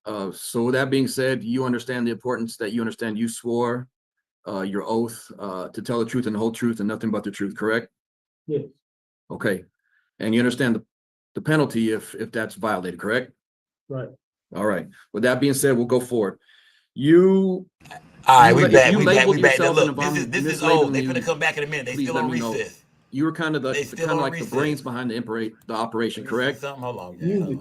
So with that being said, you understand the importance that you swore your oath to tell the truth and the whole truth and nothing but the truth, correct? Yes. Okay. And you understand the penalty if that's violated, correct? Right. All right. With that being said, we'll go forward. All right, we back. Look, this is old. They finna come back in a minute. They still on recess. You were kind of the brains behind the operation, correct? Hold on. Music.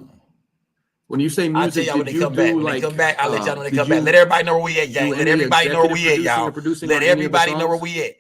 When you say music, I'll tell y'all when they come back. When they come back, I'll let y'all know when they come back. Let everybody know where we at, gang. Let everybody know where we at, y'all. Let everybody know where we at.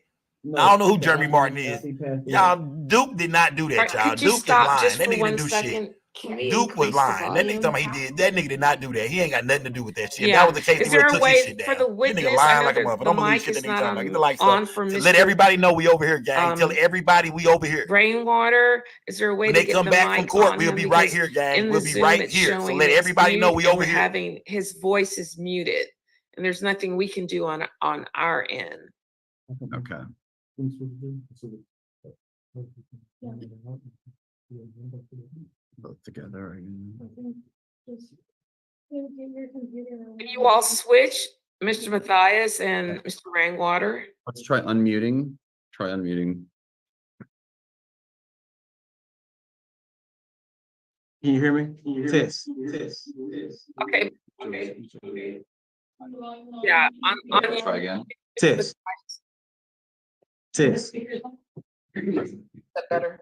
I don't know who Jeremy Martin is. Y'all, Duke did not do that, y'all. Duke is lying. That nigga didn't do shit. Duke was lying. That nigga talking about he did. That nigga did not do that. He ain't got nothing to do with that shit. Yeah. If that was the case, Is there a way shit for the witness? That nigga lying like a motherfucker. Don't believe shit that nigga talking about. Get the lights on for Mr. Let everybody know we over here, gang. Tell everybody we over here. Rainwater. Is there a way when to they get come the back mic from court, on we'll him? be right here, gang. We'll be right here. So let everybody know we over here. Having his voice is muted, and there's nothing we can do on our end. Okay. Both together. Can you all switch, Mr. Matthias and Mr. Rainwater? Let's try unmuting. Try unmuting. Can you hear me? Test. Okay. Yeah. Try again. Test. Is that better?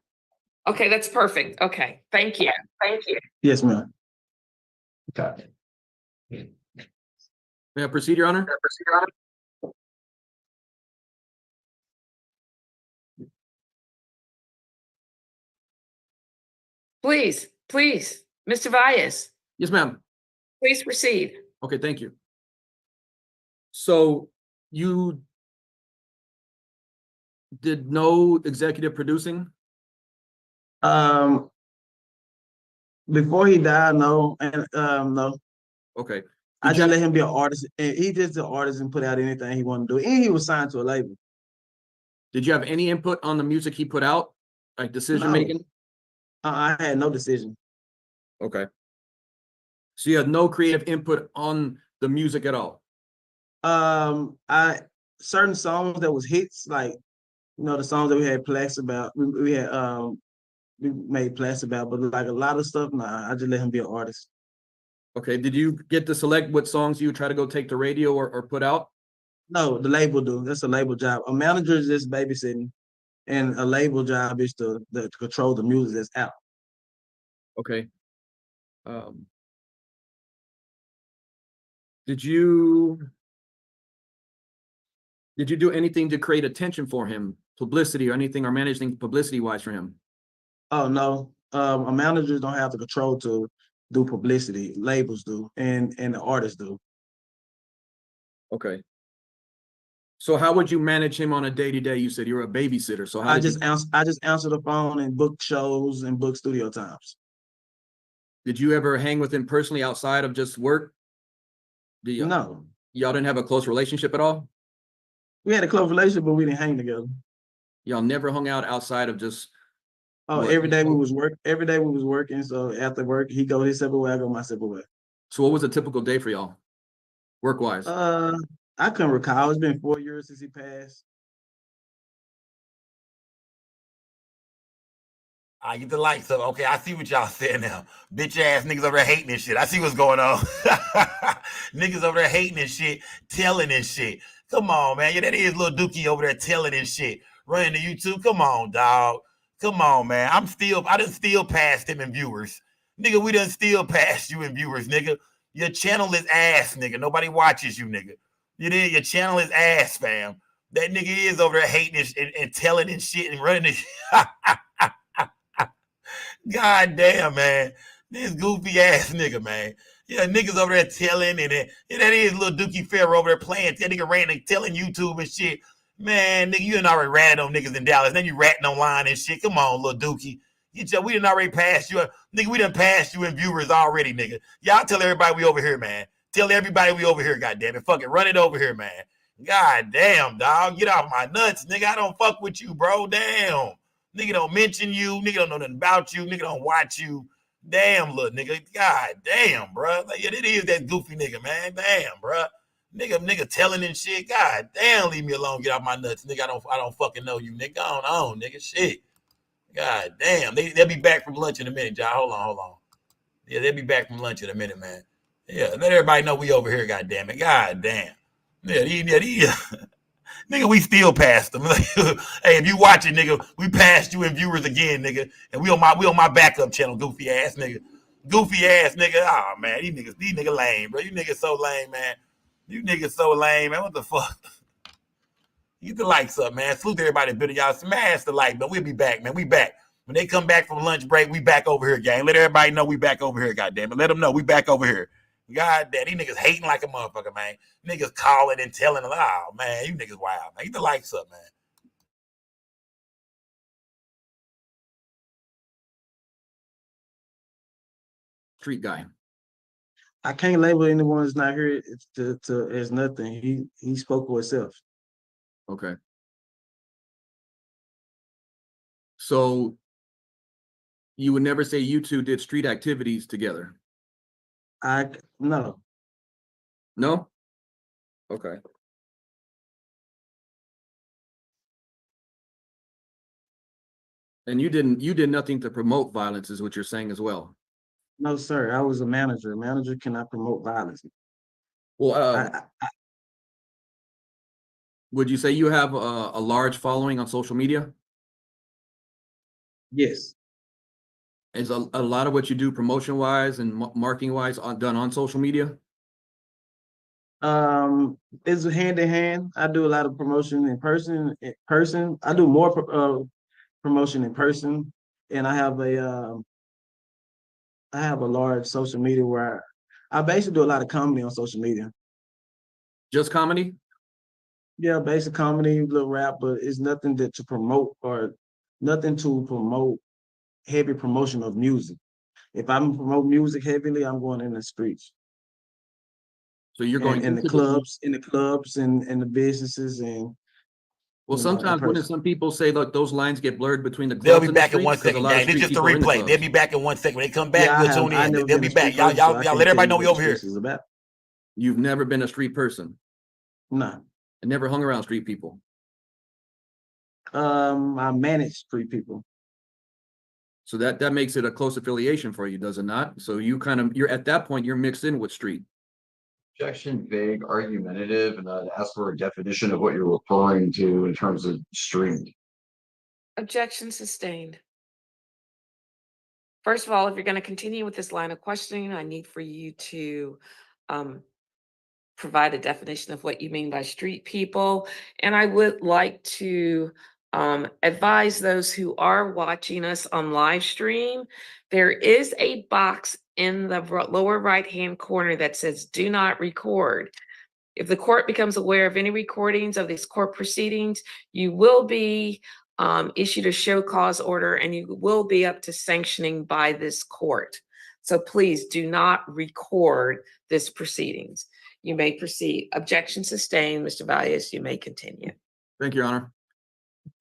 Okay, that's perfect. Okay, thank you. Yes, ma'am. Okay. May I proceed, Your Honor? Please, Mr. Valles, Yes, ma'am. please proceed. Okay, thank you. So you did no executive producing? Before he died, no, and no. Okay. I just let him be an artist, and he just an artist and put out anything he wanted to do. And he was signed to a label. Did you have any input on the music he put out, like decision making? I had no decision. Okay. So you had no creative input on the music at all? Certain songs that was hits, like the songs that we had plaques about. We made plaques about, but like a lot of stuff, nah. I just let him be an artist. Okay. Did you get to select what songs you try to go take to radio or put out? No, the label do. That's a label job. A manager is just babysitting, and a label job is to control the music that's out. Okay. Did you do anything to create attention for him, publicity or anything, or managing publicity wise for him? Oh no, a managers don't have the control to do publicity. Labels do, and the artists do. Okay. So how would you manage him on a day-to-day? You said you're a babysitter. So how I just answer the phone and book shows and book studio times. Did you ever hang with him personally outside of just work? No. Y'all didn't have a close relationship at all? We had a close relationship, but we didn't hang together. Y'all never hung out outside of just every day we was working. So after work, he go his separate way, I go my separate way. So what was a typical day for y'all, work-wise? I couldn't recall. It's been 4 years since he passed. I get the lights up. Okay, I see what y'all saying now. Bitch ass niggas over there hating this shit. I see what's going on. Niggas over there hating this shit, telling this shit. Come on, man. Yeah, that is little Dookie over there telling this shit. Running to YouTube. Come on, dog. Come on, man. I done still passed him in viewers. Nigga, we done still passed you in viewers, nigga. Your channel is ass, nigga. Nobody watches you, nigga. Your channel is ass, fam. That nigga is over there hating this and telling this shit and running this. God damn, man. This goofy ass nigga, man. Yeah, niggas over there telling and that is little Dookie Pharaoh over there playing. That nigga ranting, telling YouTube and shit. Man, nigga, you done already ratted on niggas in Dallas. Then you ratting online and shit. Come on, little Dookie. We done already passed you. Nigga, we done passed you in viewers already, nigga. Y'all tell everybody we over here, man. Tell everybody we over here, goddammit. Fuck it, run it over here, man. God damn, dog. Get off my nuts, nigga. I don't fuck with you, bro. Damn. Nigga don't mention you. Nigga don't know nothing about you. Nigga don't watch you. Damn, little nigga. God damn, bro. Like, yeah, it is that goofy nigga, man. Damn, bro. Nigga telling and shit. God damn, leave me alone. Get off my nuts. Nigga, I don't fucking know you, nigga. Go on, nigga. Shit. God damn. They'll be back from lunch in a minute, y'all. Hold on. Yeah, they'll be back from lunch in a minute, man. Yeah, let everybody know we over here, god damn it. God damn. Yeah, nigga, we still passed them. Hey, if you watching, nigga, we passed you in viewers again, nigga. And we on my backup channel, goofy ass nigga. Goofy ass nigga. Oh man, these niggas lame, bro. You niggas so lame, man. You niggas so lame, man. What the fuck? Get the likes up, man. Salute to everybody bitter. Y'all smash the like, but we'll be back, man. We back. When they come back from lunch break, we back over here, gang. Let everybody know we back over here, goddamn it. Let them know we back over here. God damn, these niggas hating like a motherfucker, man. Niggas calling and telling them, oh, man, you niggas wild, man. Get the likes up, man. Street guy. I can't label anyone that's not here as nothing. He spoke for himself. Okay. So you would never say you two did street activities together? No. No? Okay. And you did nothing to promote violence, is what you're saying as well? No, sir. I was a manager. A manager cannot promote violence. Well, would you say you have a large following on social media? Yes. Is a lot of what you do promotion-wise and marketing-wise done on social media? It's hand in hand. I do a lot of promotion in person. I do more promotion in person, and I have a large social media where I basically do a lot of comedy on social media. Just comedy? Yeah, basic comedy, little rap, but it's nothing to promote heavy promotion of music. If I'm promote music heavily, I'm going in the streets. So you're going in the clubs and the businesses and. Well, sometimes when some people say, look, those lines get blurred between the clubs. They'll be back in 1 second, gang. This is just a replay. They'll be back in 1 second. When they come back, we'll tune in. They'll be back. Y'all let everybody know we over here. You've never been a street person? No. I never hung around street people? I manage street people. So that makes it a close affiliation for you, does it not? So you're at that point, you're mixed in with street. Objection, vague, argumentative, and I'd ask for a definition of what you're referring to in terms of street. Objection sustained. First of all, if you're going to continue with this line of questioning, I need for you to provide a definition of what you mean by street people. And I would like to advise those who are watching us on live stream, there is a box in the lower right-hand corner that says do not record. If the court becomes aware of any recordings of these court proceedings, you will be issued a show cause order and you will be up to sanctioning by this court. So please do not record this proceedings. You may proceed. Objection sustained. Mr. Valles, you may continue. Thank you, Your Honor.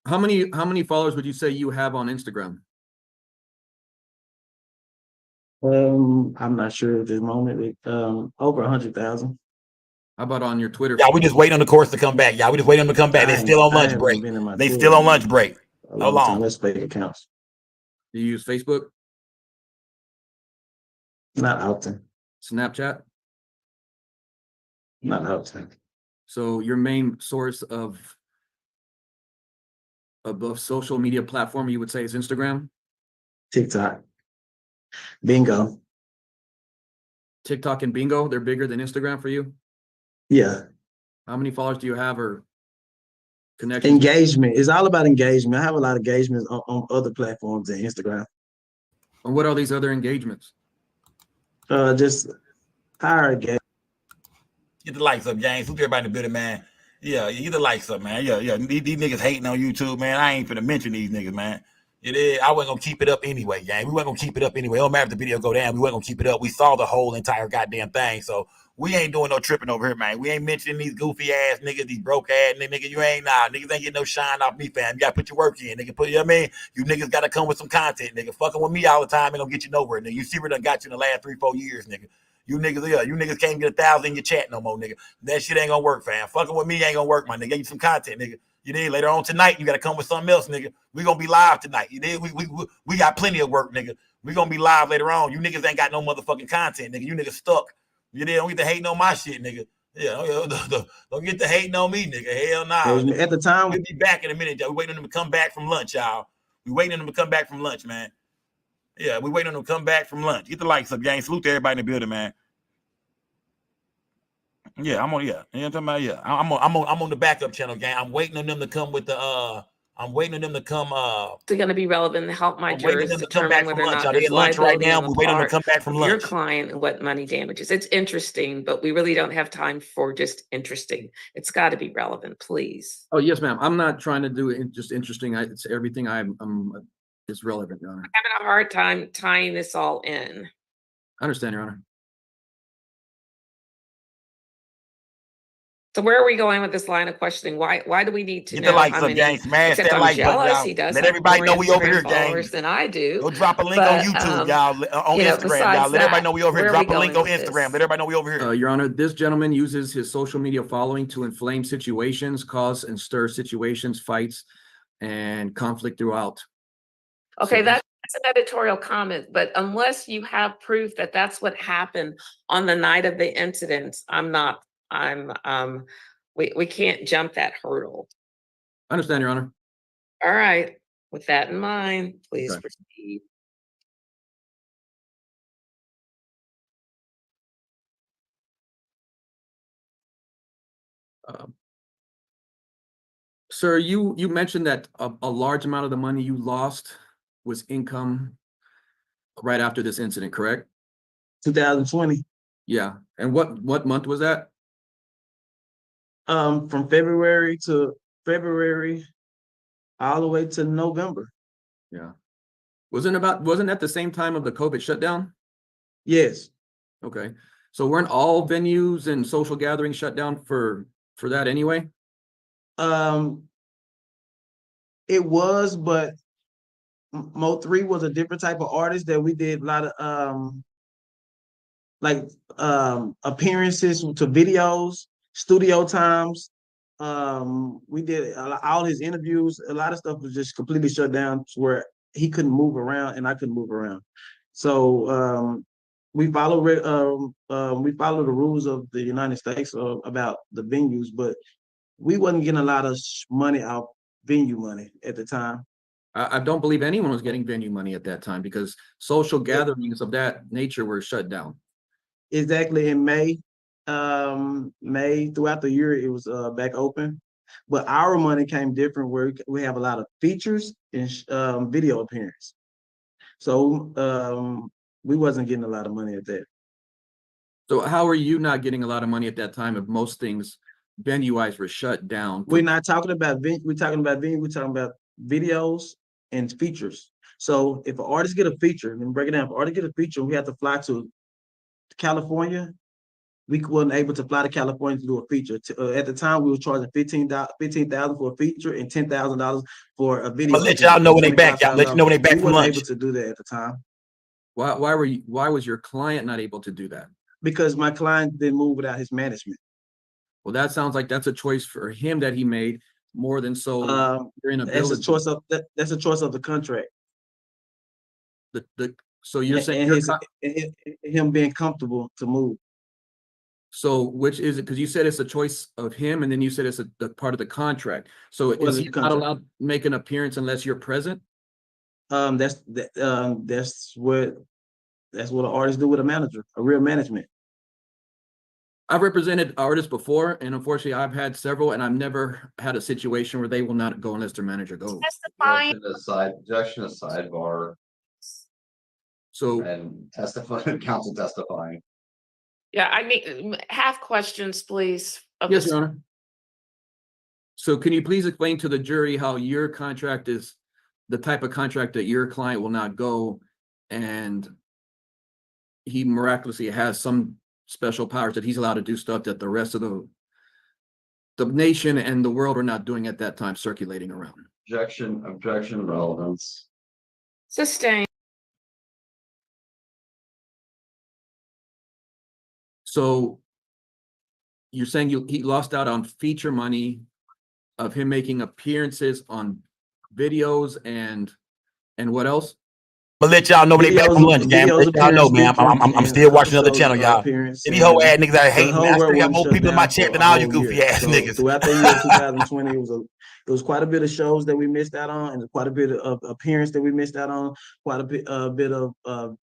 How many followers would you say you have on Instagram? I'm not sure at this moment. Over 100,000. How about on your Twitter? Yeah, we just wait on the courts to come back. Yeah, we just wait on them to come back. They're still on lunch break. They still on lunch break. How long? Let's fake accounts. Do you use Facebook? Not often. Snapchat? Not often. So your main source of social media platform, you would say, is Instagram? TikTok. Bingo. TikTok and Bingo, they're bigger than Instagram for you? Yeah. How many followers do you have or connections? Engagement. It's all about engagement. I have a lot of engagements on other platforms than Instagram. And what are these other engagements? Just higher engagement. Get the likes up, James. Look everybody in the building, man. Yeah, get the likes up, man. Yeah. These niggas hating on YouTube, man. I ain't finna mention these niggas, man. It is. I wasn't gonna keep it up anyway, gang. We wasn't gonna keep it up anyway. It don't matter if the video go down. We wasn't gonna keep it up. We saw the whole entire goddamn thing, so We ain't doing no tripping over here, man. We ain't mentioning these goofy ass niggas, these broke ass niggas. You ain't niggas ain't getting no shine off me, fam. You gotta put your work in, nigga. You know what I mean? You niggas gotta come with some content, nigga. Fucking with me all the time ain't gonna get you nowhere, nigga. You see where done got you in the last 3-4 years, nigga. You niggas can't get 1,000 in your chat no more, nigga. That shit ain't gonna work, fam. Fucking with me ain't gonna work, my nigga. Get you some content, nigga. You did later on tonight. You gotta come with something else, nigga. We gonna be live tonight. You did. We got plenty of work, nigga. We gonna be live later on. You niggas ain't got no motherfucking content, nigga. You niggas stuck. You did. Don't get to hating on my shit, nigga. Yeah, don't get to hating on me, nigga. Hell nah. At the time, We'll be back in a minute, y'all. We waiting on them to come back from lunch, y'all. We waiting on them to come back from lunch, man. Yeah, we waiting on them to come back from lunch. Get the likes up, gang. Salute to everybody in the building, man. Yeah, I'm on. Yeah, you know what I'm talking about. Yeah, I'm on the backup channel, gang. I'm waiting on them to come with the. I'm waiting on them to come. It's going to be relevant to help my I'm waiting on jurors them to come determine back from whether or lunch. not Y'all, they there's at lunch right liability now. on the We waiting on them to part come back from of your lunch. client and what money damages. It's interesting, but we really don't have time for just interesting. It's got to be relevant, please. Oh, yes, ma'am. I'm not trying to do it just interesting. It's everything is relevant, Your Honor. I'm having a hard time tying this all in. I understand, Your Honor. So where are we going with this line of questioning? Why do we need to Get the know likes how up, many? gang. Smash Except that I'm like button, jealous. y'all. He does Let have everybody more know we over Instagram here, gang. followers than I do. Go drop a link on But, YouTube, y'all. On you know, Instagram, y'all. besides Let everybody that, know we over here. where are we Drop a link on going with Instagram. this? Let everybody know we over here. Your Honor, this gentleman uses his social media following to inflame situations, cause and stir situations, fights, and conflict throughout. Okay, So- that's an editorial comment, but unless you have proof that that's what happened on the night of the incident, we can't jump that hurdle. I understand, Your Honor. All right, with that in mind, please Okay. proceed. Sir, you mentioned that a large amount of the money you lost was income right after this incident, correct? 2020, Yeah. And what month was that? from February all the way to November. Yeah. Wasn't that the same time of the COVID shutdown? Yes. Okay. So weren't all venues and social gatherings shut down for that anyway? It was, but Mo3 was a different type of artist that we did a lot of appearances to videos, studio times. We did all his interviews. A lot of stuff was just completely shut down to where he couldn't move around and I couldn't move around. So we follow the rules of the United States about the venues, but we wasn't getting a lot of money out venue money at the time. I don't believe anyone was getting venue money at that time because social gatherings of that nature were shut down. Exactly in May. May throughout the year it was back open, but our money came different where we have a lot of features and video appearance. So we wasn't getting a lot of money at that. So how are you not getting a lot of money at that time if most things venue-wise were shut down? We're not talking about venue. We're talking about videos and features. So if an artist get a feature, and break it down, if an artist get a feature, we have to fly to California. We wasn't able to fly to California to do a feature. At the time, we were charging $15,000 for a feature and $10,000 for a video. I'll let y'all know when they back. Y'all let you know when they back we from wasn't lunch. able to do that at the time Why was your client not able to do that? because my client didn't move without his management. Well, that sounds like that's a choice for him that he made more than so your inability. That's a choice of the contract. So you're saying and him being comfortable to move. So which is it? Because you said it's a choice of him, and then you said it's the part of the contract. So is he not allowed to make an appearance unless you're present? That's what an artist do with a manager, a real management. I've represented artists before, and unfortunately, I've had several, and I've never had a situation where they will not go unless their manager goes. Objection to sidebar So and testifying, counsel testifying. Yeah, I need half questions, please. yes, Your Honor. So can you please explain to the jury how your contract is the type of contract that your client will not go, and he miraculously has some special powers that he's allowed to do stuff that the rest of the nation and the world are not doing at that time, circulating around. Objection, relevance. Sustained. So you're saying he lost out on feature money of him making appearances on videos and what else? But let y'all know when they back from lunch, gang. Let y'all know, man. I'm still watching another channel, y'all. Any whole ass niggas out hating, man. I still got more people in my chat than all you goofy ass niggas. Throughout the year 2020, it was quite a bit of shows that we missed out on, and quite a bit of appearance that we missed out on. Quite a bit of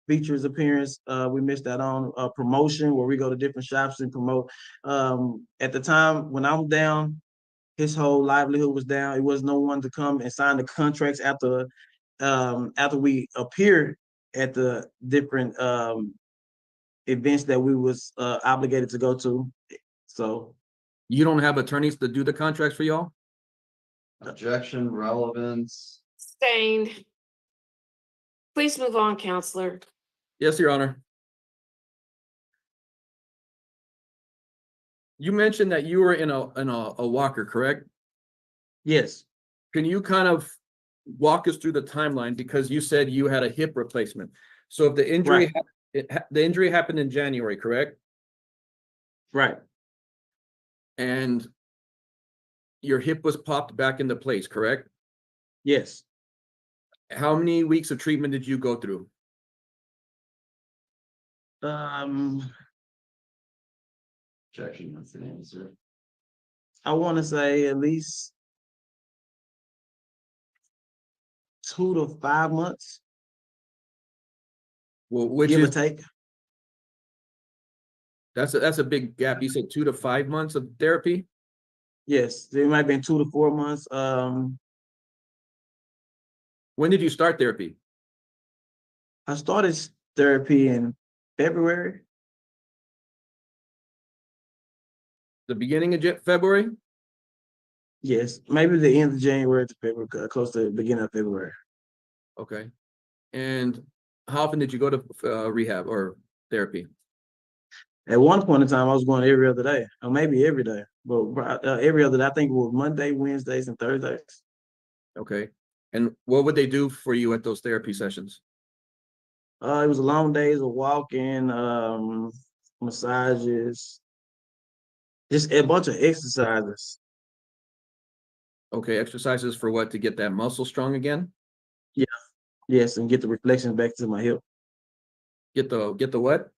features appearance we missed out on. Promotion where we go to different shops and promote. At the time when I'm down, his whole livelihood was down. It was no one to come and sign the contracts after we appeared at the different events that we was obligated to go to. So You don't have attorneys to do the contracts for y'all? Objection, relevance. Sustained. Please move on, counselor. Yes, Your Honor. You mentioned that you were in a walker, correct? yes, Can you kind of walk us through the timeline, because you said you had a hip replacement? So if the injury the injury happened in January, correct? right, And your hip was popped back into place, correct? yes. How many weeks of treatment did you go through? Objection, that's the answer. I want to say at least 2 to 5 months, Well, which give or is take. that's a big gap. You said 2 to 5 months of therapy. Yes, it might have been 2 to 4 months. When did you start therapy? I started therapy in February. The beginning of February? Yes, maybe the end of January to February, close to the beginning of February. Okay. And how often did you go to rehab or therapy? At one point in time, I was going every other day, or maybe every day, but every other day. I think it was Monday, Wednesdays, and Thursdays. Okay. And what would they do for you at those therapy sessions? It was long days of walking, massages, just a bunch of exercises. Okay, exercises for what? To get that muscle strong again? Yes, and get the reflections back to my hip, Get the what?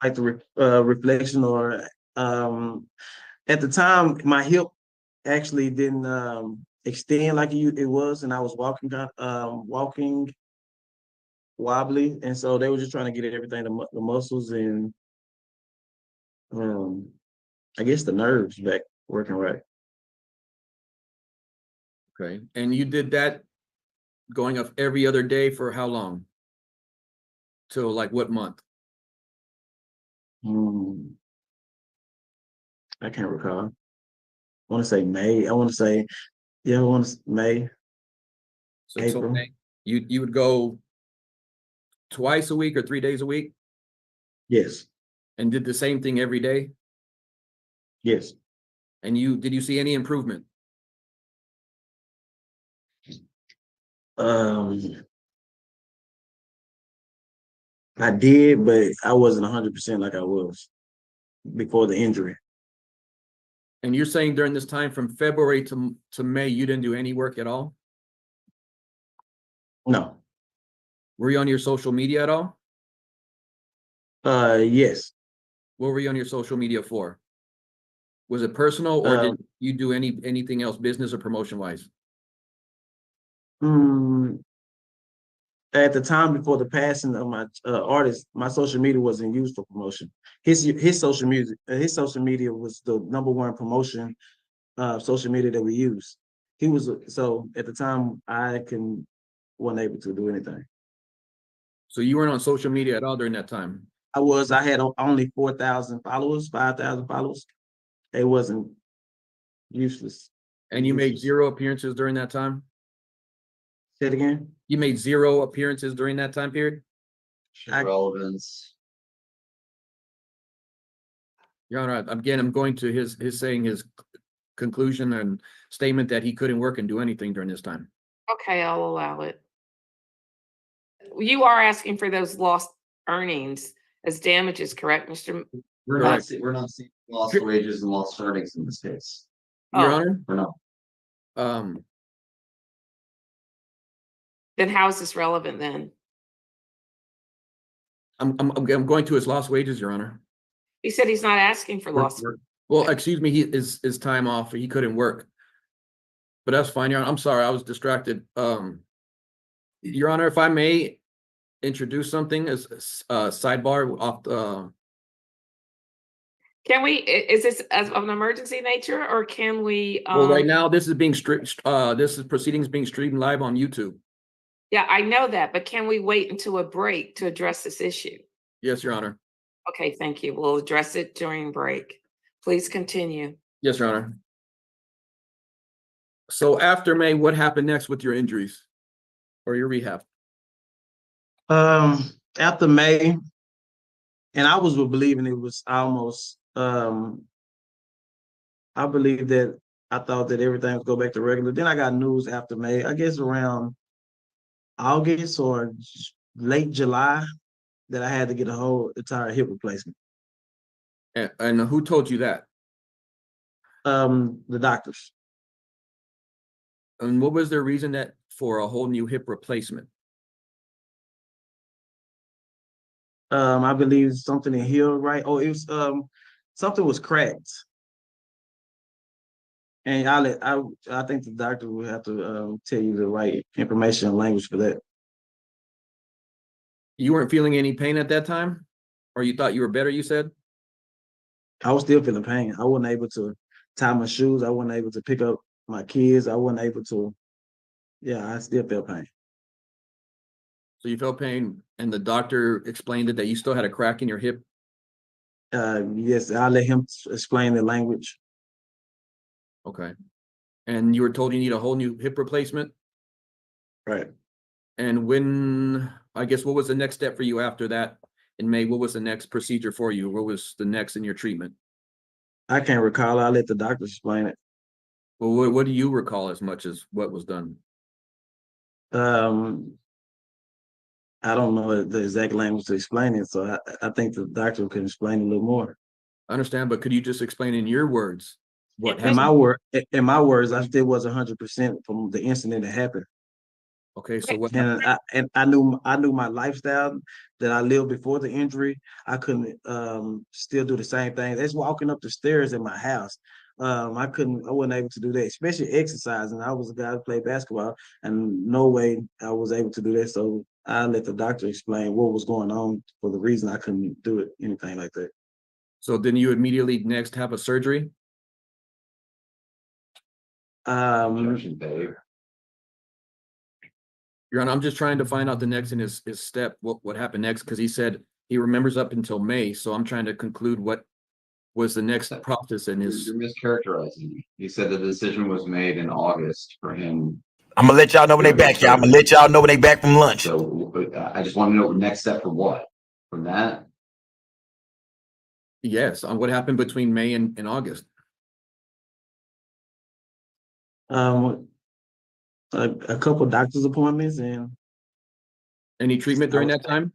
like the reflection. Or at the time, my hip actually didn't extend like it was, and I was walking wobbly, and so they were just trying to get everything, the muscles and I guess the nerves back working right. Okay. And you did that going up every other day for how long? Till like what month? I can't recall. I want to say May. I want to say, yeah, I want to May. So April. You would go twice a week or 3 days a week Yes, and did the same thing every day? yes. And did you see any improvement? I did, but I wasn't 100% like I was before the injury. And you're saying during this time from February to May, you didn't do any work at all? No. Were you on your social media at all? Yes. What were you on your social media for? Was it personal, or did you do anything else, business or promotion wise? At the time before the passing of my artist, my social media wasn't used for promotion. His social media was the #1 promotion social media that we use. So at the time wasn't able to do anything. So you weren't on social media at all during that time? I had only 4,000 followers, 5,000 followers. It wasn't useless. And you made 0 appearances during that time? Say it again. You made 0 appearances during that time period? Relevance. Your Honor, again, I'm going to his saying his conclusion and statement that he couldn't work and do anything during this time. Okay, I'll allow it. You are asking for those lost earnings as damages, correct, Mr. Correct. We're not seeing lost wages and lost earnings in this case. Your Oh. Honor, We're not. Then how is this relevant then? I'm going to his lost wages, Your Honor. He said he's not asking for lost. Well, excuse me, his time off, he couldn't work. But that's fine, Your Honor. I'm sorry, I was distracted. Your Honor, if I may introduce something as a sidebar off Can we, is this of an emergency nature or can we? well, right now, this is being this is proceedings being streamed live on YouTube. Yeah, I know that, but can we wait until a break to address this issue? Yes, Your Honor. Okay, thank you. We'll address it during break. Please continue. Yes, Your Honor. So after May, what happened next with your injuries or your rehab? After May, and I was believing it was almost, I believe that I thought that everything would go back to regular. Then I got news after May, I guess around August or late July, that I had to get a whole entire hip replacement. And who told you that? The doctors. And what was their reason that for a whole new hip replacement? I believe something in heel, right? Oh, it was something was cracked. And I think the doctor will have to tell you the right information and language for that. You weren't feeling any pain at that time? Or you thought you were better, you said? I was still feeling pain. I wasn't able to tie my shoes. I wasn't able to pick up my kids. I wasn't able to, yeah, I still felt pain. So you felt pain and the doctor explained it that you still had a crack in your hip? Yes, I let him explain the language. Okay. And you were told you need a whole new hip replacement? Right. And when, I guess, what was the next step for you after that in May? What was the next procedure for you? What was the next in your treatment? I can't recall. I let the doctor explain it. Well, what do you recall as much as what was done? I don't know the exact language to explain it, so I think the doctor can explain a little more. I understand, but could you just explain in your words what Yeah, In happened? my words, I still was 100% from the incident that happened. Okay, so what And I knew my lifestyle that I lived before the injury. I couldn't still do the same thing. That's walking up the stairs in my house. I wasn't able to do that, especially exercising. I was a guy who played basketball, and no way I was able to do that. So I let the doctor explain what was going on for the reason I couldn't do it, anything like that. So then you immediately next have a surgery? Objection, Dave. Your Honor, I'm just trying to find out the next in his step, what happened next, because he said he remembers up until May. So I'm trying to conclude what was the next process in his. You're mischaracterizing me. He said the decision was made in August for him. I'm gonna let y'all know when they back, y'all. I'm gonna let y'all know when they back from lunch. So I just want to know next step for what? From that? Yes, on what happened between May and August. A couple doctor's appointments and Any treatment during that time?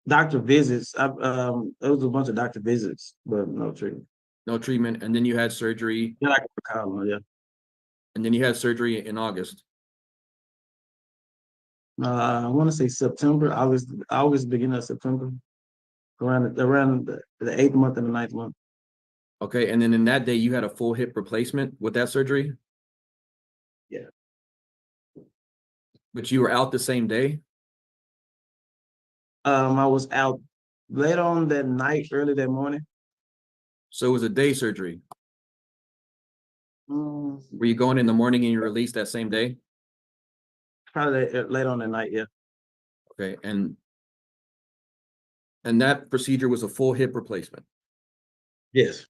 doctor visits. There was a bunch of doctor visits, but no treatment. No treatment, and then you had surgery, Yeah, I can recall, yeah. and then you had surgery in August. I want to say September, August, beginning of September, around the 8th month and the 9th month. Okay, and then in that day, you had a full hip replacement with that surgery? Yeah. But you were out the same day? I was out late on that night, early that morning. So it was a day surgery. Mm, Were you going in the morning and you released that same day? Probably late on that night, yeah. Okay, and that procedure was a full hip replacement. Yes.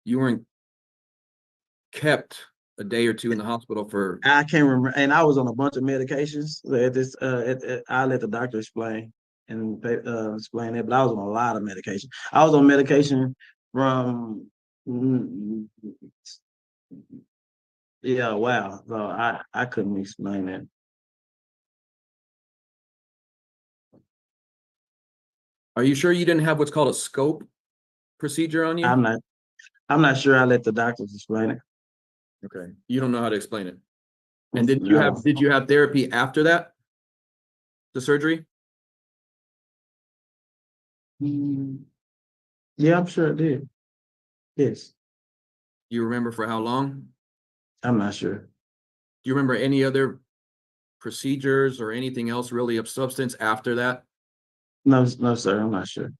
You weren't kept a day or two in the hospital for. I can't remember, and I was on a bunch of medications. At this, I let the doctor explain, and explain that. But I was on a lot of medication. I was on medication from yeah, wow. So I couldn't explain that. Are you sure you didn't have what's called a scope procedure on you? I'm not sure. I let the doctors explain it. Okay, you don't know how to explain it. And did you No. have therapy after that? The surgery? Yeah, I'm sure it did. Yes, You remember for how long? I'm not sure. Do you remember any other procedures or anything else really of substance after that? No, no, sir, I'm not sure.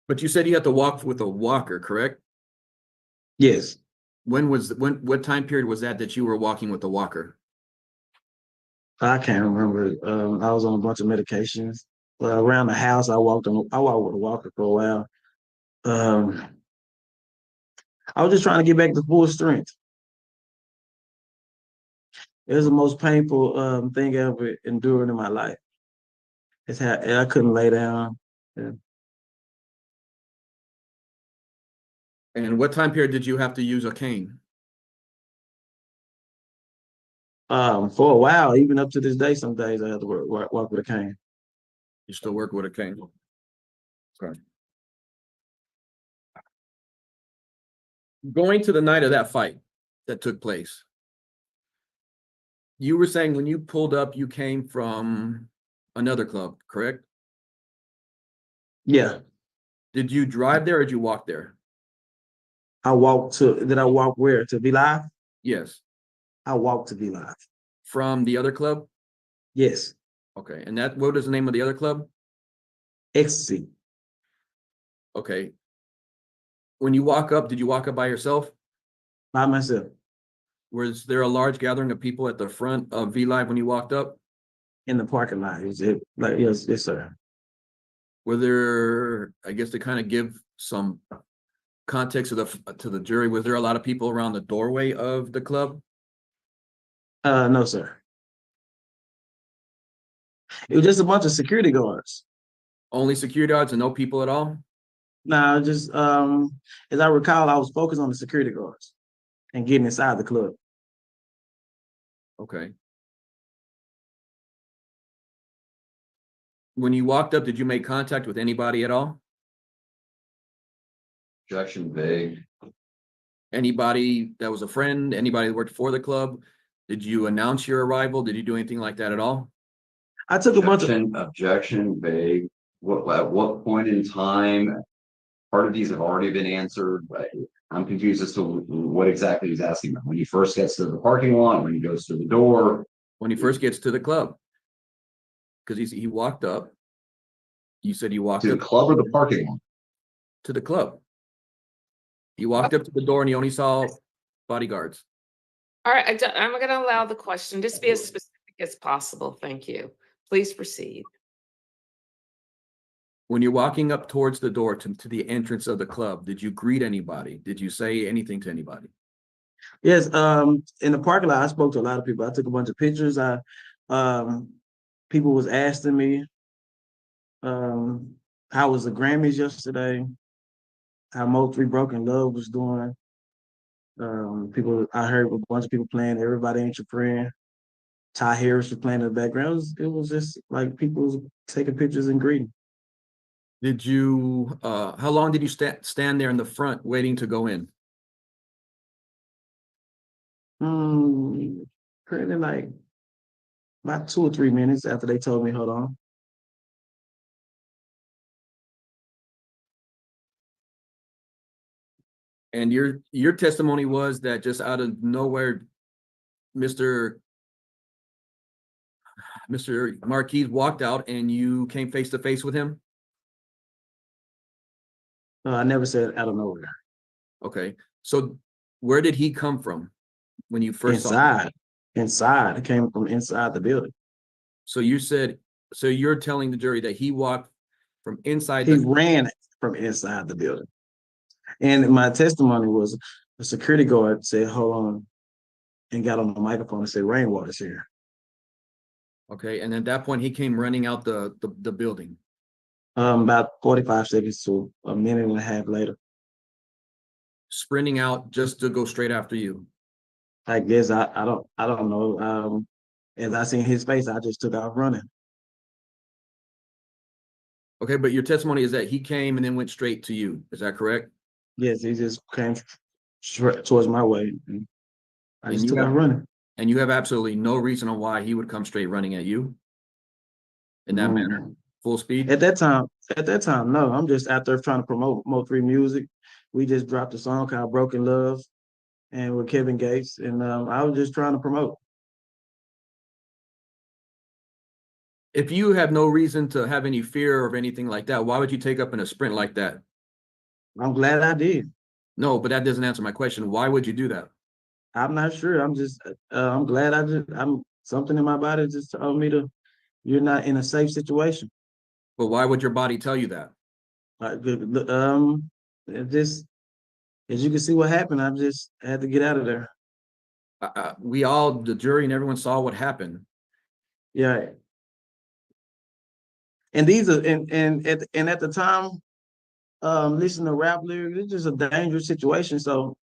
But you said you had to walk with a walker, correct? Yes, What time period was that you were walking with the walker? I can't remember. I was on a bunch of medications. Around the house, I walked with a walker for a while. I was just trying to get back to full strength. It was the most painful thing I ever endured in my life. It's how I couldn't lay down. Yeah. And what time period did you have to use a cane? For a while, even up to this day, some days I have to walk with a cane. You still work with a cane? Okay. Going to the night of that fight that took place, you were saying when you pulled up, you came from another club, correct? Yeah, Did you drive there or did you walk there? Did I walk where? To be live? Yes. I walked to be live. From the other club? Yes. Okay. And what is the name of the other club? Ecstasy. Okay. When you walk up, did you walk up by yourself? By myself. Was there a large gathering of people at the front of V Live when you walked up? In the parking lot. Yes, sir. Were there, I guess to kind of give some context to the jury, was there a lot of people around the doorway of the club? No, sir. It was just a bunch of security guards. Only security guards and no people at all? Now, just as I recall, I was focused on the security guards and getting inside the club. Okay. When you walked up, did you make contact with anybody at all? Objection vague. Anybody that was a friend, anybody that worked for the club? Did you announce your arrival? Did you do anything like that at all? I took a bunch of Objection vague. At what point in time? Part of these have already been answered, but I'm confused as to what exactly he's asking about. When he first gets to the parking lot, when he goes to the door. When he first gets to the club? Because he walked up. You said you walked To the up club or the parking lot? to the club. He walked up to the door and he only saw bodyguards. All right, I'm going to allow the question. Just be as specific as possible. Thank you. Please proceed. When you're walking up towards the door to the entrance of the club, did you greet anybody? Did you say anything to anybody? Yes, in the parking lot, I spoke to a lot of people. I took a bunch of pictures. People was asking me how was the Grammys yesterday, how Moultrie Broken Love was doing. I heard a bunch of people playing Everybody Ain't Your Friend. Ty Harris was playing in the background. It was just like people was taking pictures and greeting. Did you, how long did you stand there in the front waiting to go in? Pretty like about 2 or 3 minutes after they told me, hold on. And your testimony was that just out of nowhere, Mr. Marquis walked out and you came face to face with him? No, I never said out of nowhere. Okay. So where did he come from when you first saw him? Inside. It came from inside the building. So you're telling the jury that he walked from inside He ran from inside the building. And my testimony was the security guard said, hold on, and got on the microphone and said, Rainwater's here. Okay, and at that point, he came running out the building. About 45 seconds to a minute and a half later. Sprinting out just to go straight after you. I guess I don't know. As I seen his face, I just took off running. Okay, but your testimony is that he came and then went straight to you. Is that correct? Yes, he just came straight towards my way. And I And just you took have- off running. And you have absolutely no reason on why he would come straight running at you in that manner, full speed. At that time, no. I'm just out there trying to promote Mo3 music. We just dropped a song called Broken Love and with Kevin Gates. And I was just trying to promote. If you have no reason to have any fear or anything like that, why would you take up in a sprint like that? I'm glad I did. No, but that doesn't answer my question. Why would you do that? I'm not sure. I'm just I'm glad I'm something in my body just told me you're not in a safe situation. But why would your body tell you that? It just as you can see what happened, I just had to get out of there. We all, the jury and everyone saw what happened. Yeah. And these are and at the time, listening to rap lyrics, it's just a dangerous situation. So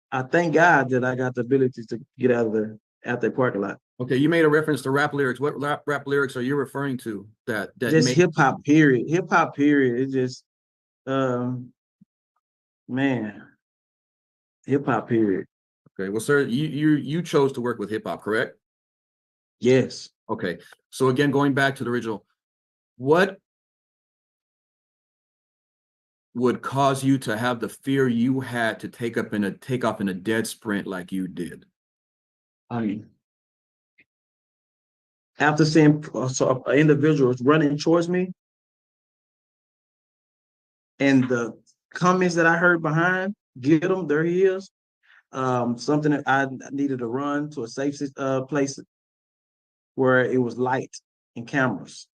I thank God that I got the ability to get out of the parking lot. Okay, you made a reference to rap lyrics. What rap lyrics are you referring to? That Just hip hop, period. Hip hop, period. It's just man, hip hop, period. Okay, well, sir, you chose to work with hip hop, correct? Yes. Okay, so again, going back to the original, what would cause you to have the fear you had to take off in a dead sprint like you did? I mean, after seeing individuals running towards me, and the comments that I heard behind, get him, there he is. Something that I needed to run to a safe place where it was light and cameras.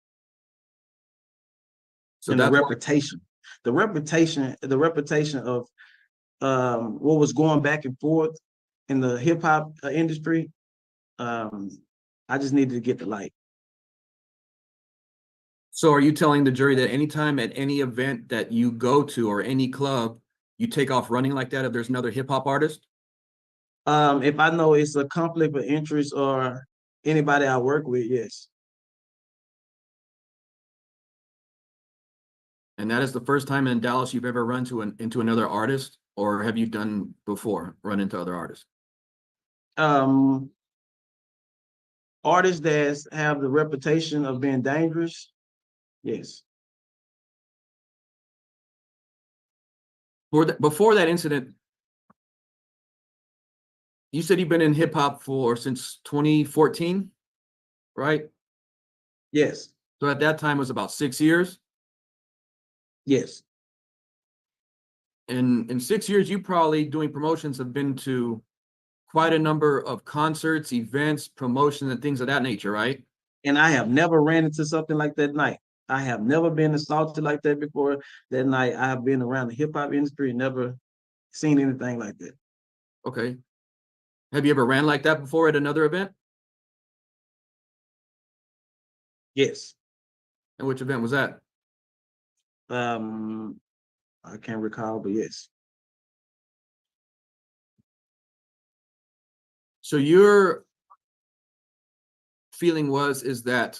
So and that's the reputation of what was going back and forth in the hip hop industry. I just needed to get the light. So are you telling the jury that anytime at any event that you go to or any club, you take off running like that if there's another hip hop artist? If I know it's a conflict of interest or anybody I work with, yes. And that is the first time in Dallas you've ever run into another artist, or have you done before run into other artists? Artists that have the reputation of being dangerous, yes. Before that incident, you said you've been in hip hop since 2014, right? Yes. So at that time it was about 6 years. Yes. And in 6 years, you probably doing promotions have been to quite a number of concerts, events, promotions, and things of that nature, right? And I have never ran into something like that night. I have never been assaulted like that before that night. I have been around the hip hop industry and never seen anything like that. Okay. Have you ever ran like that before at another event? Yes. And which event was that? I can't recall, but yes. So your feeling is that,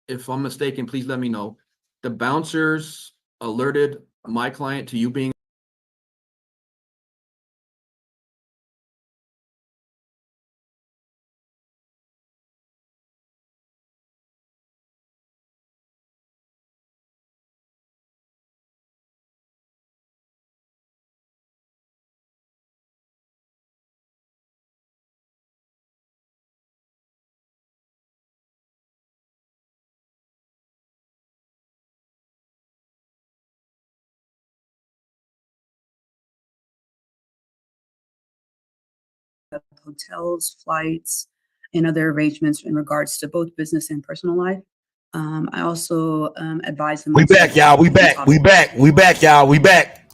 if I'm mistaken, please let me know, the bouncers alerted my client to you being hotels, flights, and other arrangements in regards to both business and personal life. I also advise them. We back, y'all. We back. We back. We back, y'all. We back.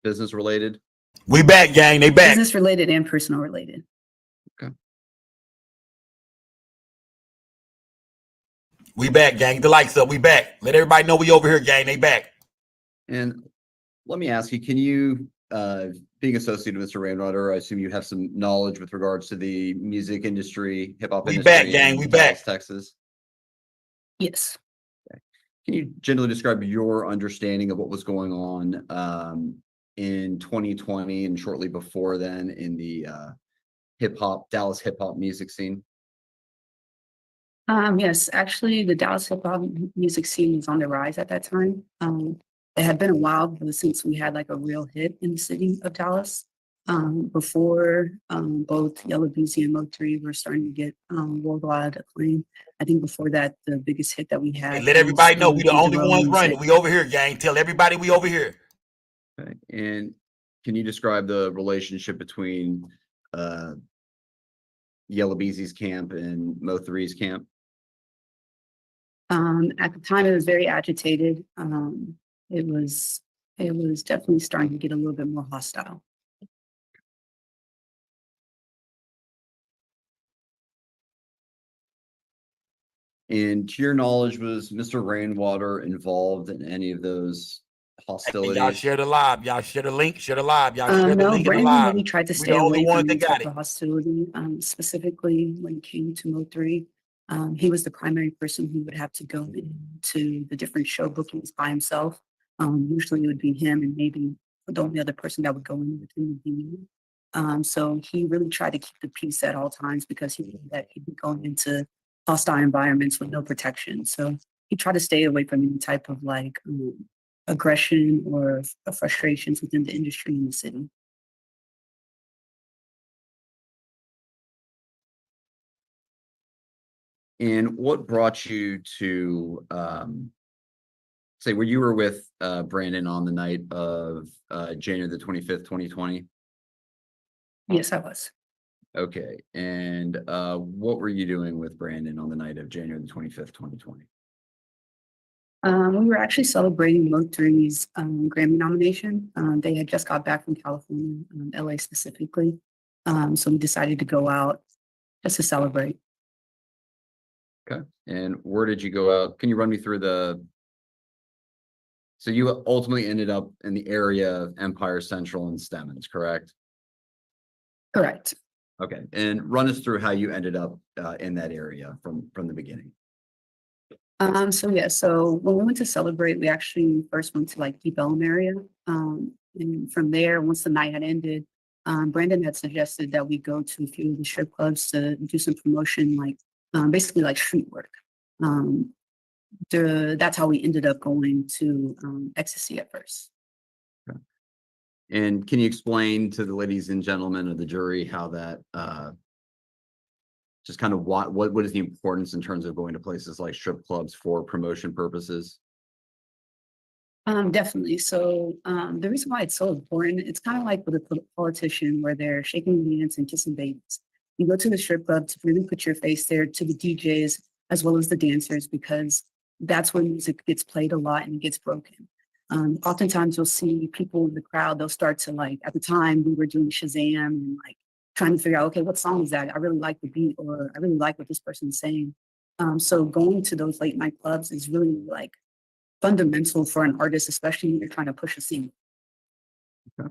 business related. We back, gang. They back. Business related and personal related. We back, gang. The lights up. We back. Let everybody know we over here, gang. They back. And let me ask you, can you, being associated with Mr. Rainwater, I assume you have some knowledge with regards to the music industry, hip hop We industry. back, gang. in We Dallas, back. Texas. Yes. Can you generally describe your understanding of what was going on in 2020 and shortly before then in the Dallas hip hop music scene? Yes, actually, the Dallas hip hop music scene was on the rise at that time. It had been a while since we had like a real hit in the city of Dallas. Before both Yella Beezy and Mo3 were starting to get worldwide acclaim. I think before that, the biggest hit that we had. Hey, let everybody know we the only ones running. hit. We over here, gang. Tell everybody we over here. Okay. And can you describe the relationship between Yella Beezy's camp and Mo3's camp? At the time, it was very agitated. It was definitely starting to get a little bit more hostile. And to your knowledge, was Mr. Rainwater involved in any of those Hey, hostilities? y'all share the live. Y'all share the link. Share the live. Y'all share the No, link in the Brandon live. really tried to We stay the only away ones from that any got type it. of hostility, specifically when it came to Mo3. He was the primary person who would have to go into the different show bookings by himself. Usually it would be him and maybe the only other person that would go in with him would be me. So he really tried to keep the peace at all times because he knew that he'd be going into hostile environments with no protection. So he tried to stay away from any type of like aggression or frustrations within the industry in the city. And what brought you to say where you were with Brandon on the night of January the 25th, 2020? Yes, I was. Okay. And what were you doing with Brandon on the night of January the 25th, 2020? We were actually celebrating Mo3's Grammy nomination. They had just got back from California, LA specifically. So we decided to go out just to celebrate. Okay. And where did you go out? Can you run me through so you ultimately ended up in the area of Empire Central and Stemmons, correct? Correct. Okay. And run us through how you ended up in that area from the beginning. So when we went to celebrate, we actually first went to like Deep Ellum area. And from there, once the night had ended, Brandon had suggested that we go to a few of the strip clubs to do some promotion, like basically like street work. That's how we ended up going to Ecstasy at first. Okay. And can you explain to the ladies and gentlemen of the jury how that just kind of what is the importance in terms of going to places like strip clubs for promotion purposes? Definitely. So the reason why it's so important, it's kind of like with a politician where they're shaking hands and kissing babies. You go to the strip club to really put your face there to the DJs as well as the dancers, because that's where music gets played a lot and it gets broken. Oftentimes you'll see people in the crowd, they'll start to like, at the time we were doing Shazam and like trying to figure out, okay, what song is that? I really like the beat, or I really like what this person's saying. So going to those late night clubs is really like fundamental for an artist, especially when you're trying to push a scene. Okay.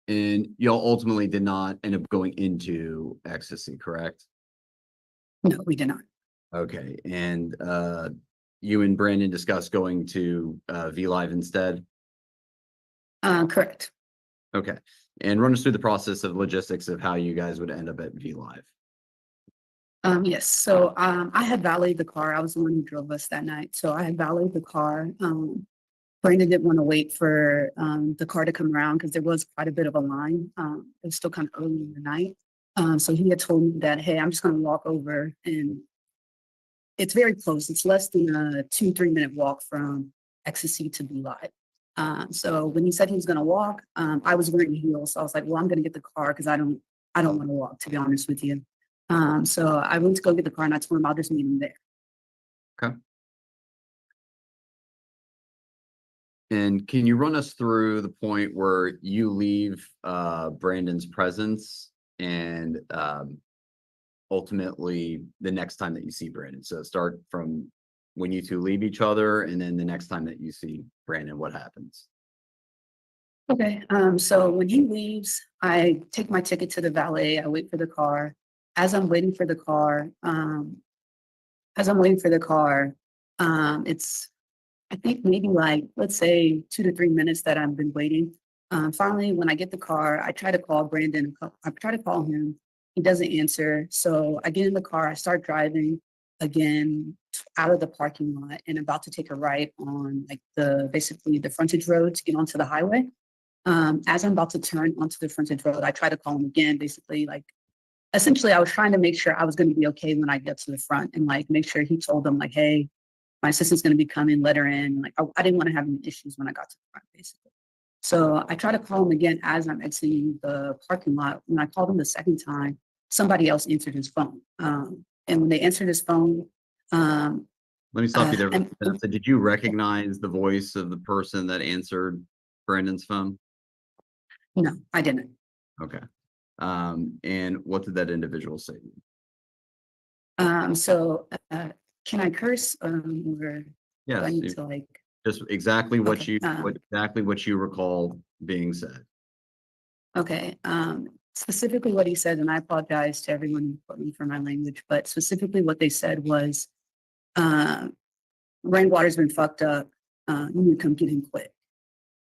And y'all ultimately did not end up going into Ecstasy, correct? No, we did not. Okay. And you and Brandon discussed going to V Live instead? Correct. Okay. And run us through the process of logistics of how you guys would end up at V Live. Yes. So I had valeted the car. I was the one who drove us that night. So I had valeted the car. Brandon didn't want to wait for the car to come around because there was quite a bit of a line. It was still kind of early in the night. So he had told me that, hey, I'm just going to walk over, and it's very close. It's less than a 2-3 minute walk from Ecstasy to V Live. So when he said he was going to walk, I was wearing heels. So I was like, well, I'm going to get the car because I don't want to walk, to be honest with you. So I went to go get the car and I told him I'll just meet him there. Okay. And can you run us through the point where you leave Brandon's presence and ultimately the next time that you see Brandon? So start from when you two leave each other and then the next time that you see Brandon, what happens? Okay, so when he leaves, I take my ticket to the valet, I wait for the car. As I'm waiting for the car, it's, I think maybe like, let's say 2 to 3 minutes that I've been waiting. Finally, when I get the car, I try to call Brandon, I try to call him, he doesn't answer. So I get in the car, I start driving again out of the parking lot and about to take a right on like basically the frontage road to get onto the highway. As I'm about to turn onto the frontage road, I try to call him again, basically like, essentially I was trying to make sure I was going to be okay when I get to the front and like make sure he told them like, hey, my assistant's going to be coming, let her in. Like I didn't want to have any issues when I got to the front, basically. So I try to call him again as I'm exiting the parking lot. When I called him the second time, somebody else answered his phone. And when they answered his phone, Let me stop you there. and- Vanessa. Did you recognize the voice of the person that answered Brandon's phone? no, I didn't. Okay. And what did that individual say? So can I curse or do Yes, I need to like? just exactly what Okay, what you recall being said. Okay, specifically what he said, and I apologize to everyone who put me for my language, but specifically what they said was, Rainwater's been fucked up, you need to come get him quick.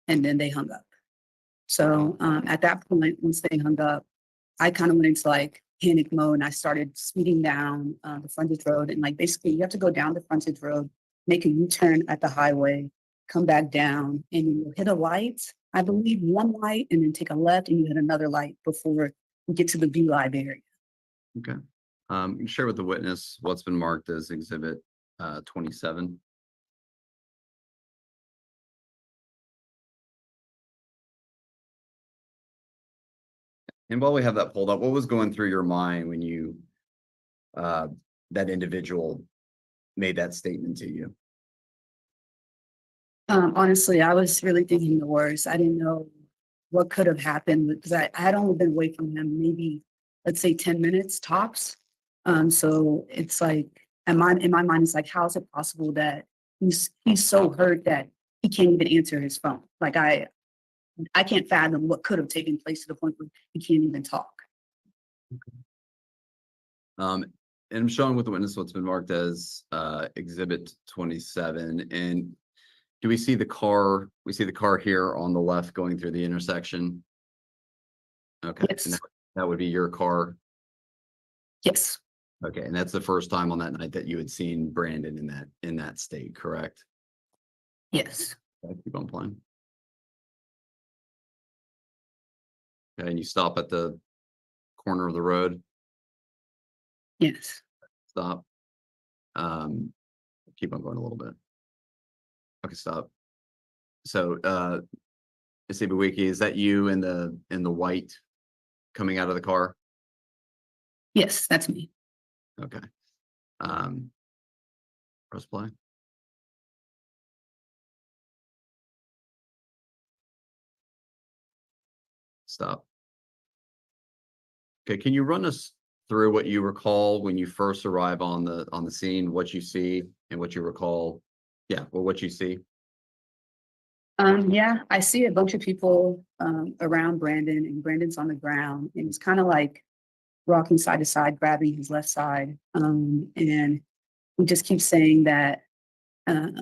And then they hung up. So at that point, once they hung up, I kind of went into like panic mode and I started speeding down the frontage road. And like basically you have to go down the frontage road, make a U-turn at the highway, come back down, and you hit a light, I believe one light, and then take a left and you hit another light before you get to the V Live area. Okay. You can share with the witness what's been marked as exhibit 27. And while we have that pulled up, what was going through your mind when you that individual made that statement to you? Honestly, I was really thinking the worst. I didn't know what could have happened because I had only been away from him maybe, let's say 10 minutes tops. So it's like, in my mind, it's like, how is it possible that he's so hurt that he can't even answer his phone? Like I can't fathom what could have taken place to the point where he can't even talk. And I'm showing with the witness what's been marked as exhibit 27. And do we see the car? We see the car here on the left going through the intersection. Okay. Yes. And that would be your car. Yes. Okay. And that's the first time on that night that you had seen Brandon in that state, correct? Yes. Okay, keep on playing. Okay, and you stop at the corner of the road. Yes. Stop. Keep on going a little bit. Okay, stop. So Isibawiki, is that you in the white coming out of the car? Yes, that's me. Okay. Press play. Stop. Okay, can you run us through what you recall when you first arrive on the scene, what you see and what you recall? Yeah, well, what you see. Yeah, I see a bunch of people around Brandon, and Brandon's on the ground, and it's kind of like rocking side to side, grabbing his left side. And he just keeps saying that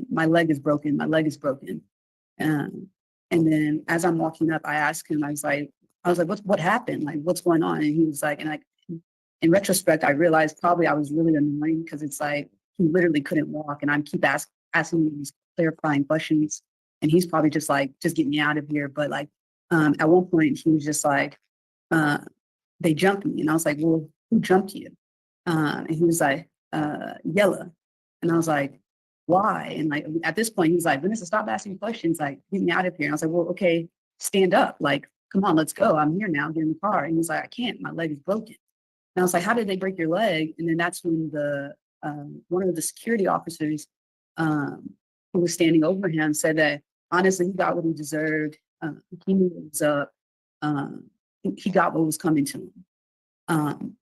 my leg is broken, my leg is broken. And then as I'm walking up, I asked him, I was like, what happened? Like, what's going on? And he was like, and in retrospect, I realized probably I was really annoying because it's like he literally couldn't walk, and I keep asking him these clarifying questions, and he's probably just like, just get me out of here. But like, at one point, he was just like, they jumped me, and I was like, well, who jumped you? And he was like, Yella, and I was like, why? And like at this point, he's like, Vanessa, stop asking questions, like get me out of here. And I was like, well, okay, stand up, like come on, let's go. I'm here now, get in the car. And he's like, I can't, my leg is broken. And I was like, how did they break your leg? And then that's when one of the security officers who was standing over him said that honestly, he got what he deserved. He knew what was up. He got what was coming to him.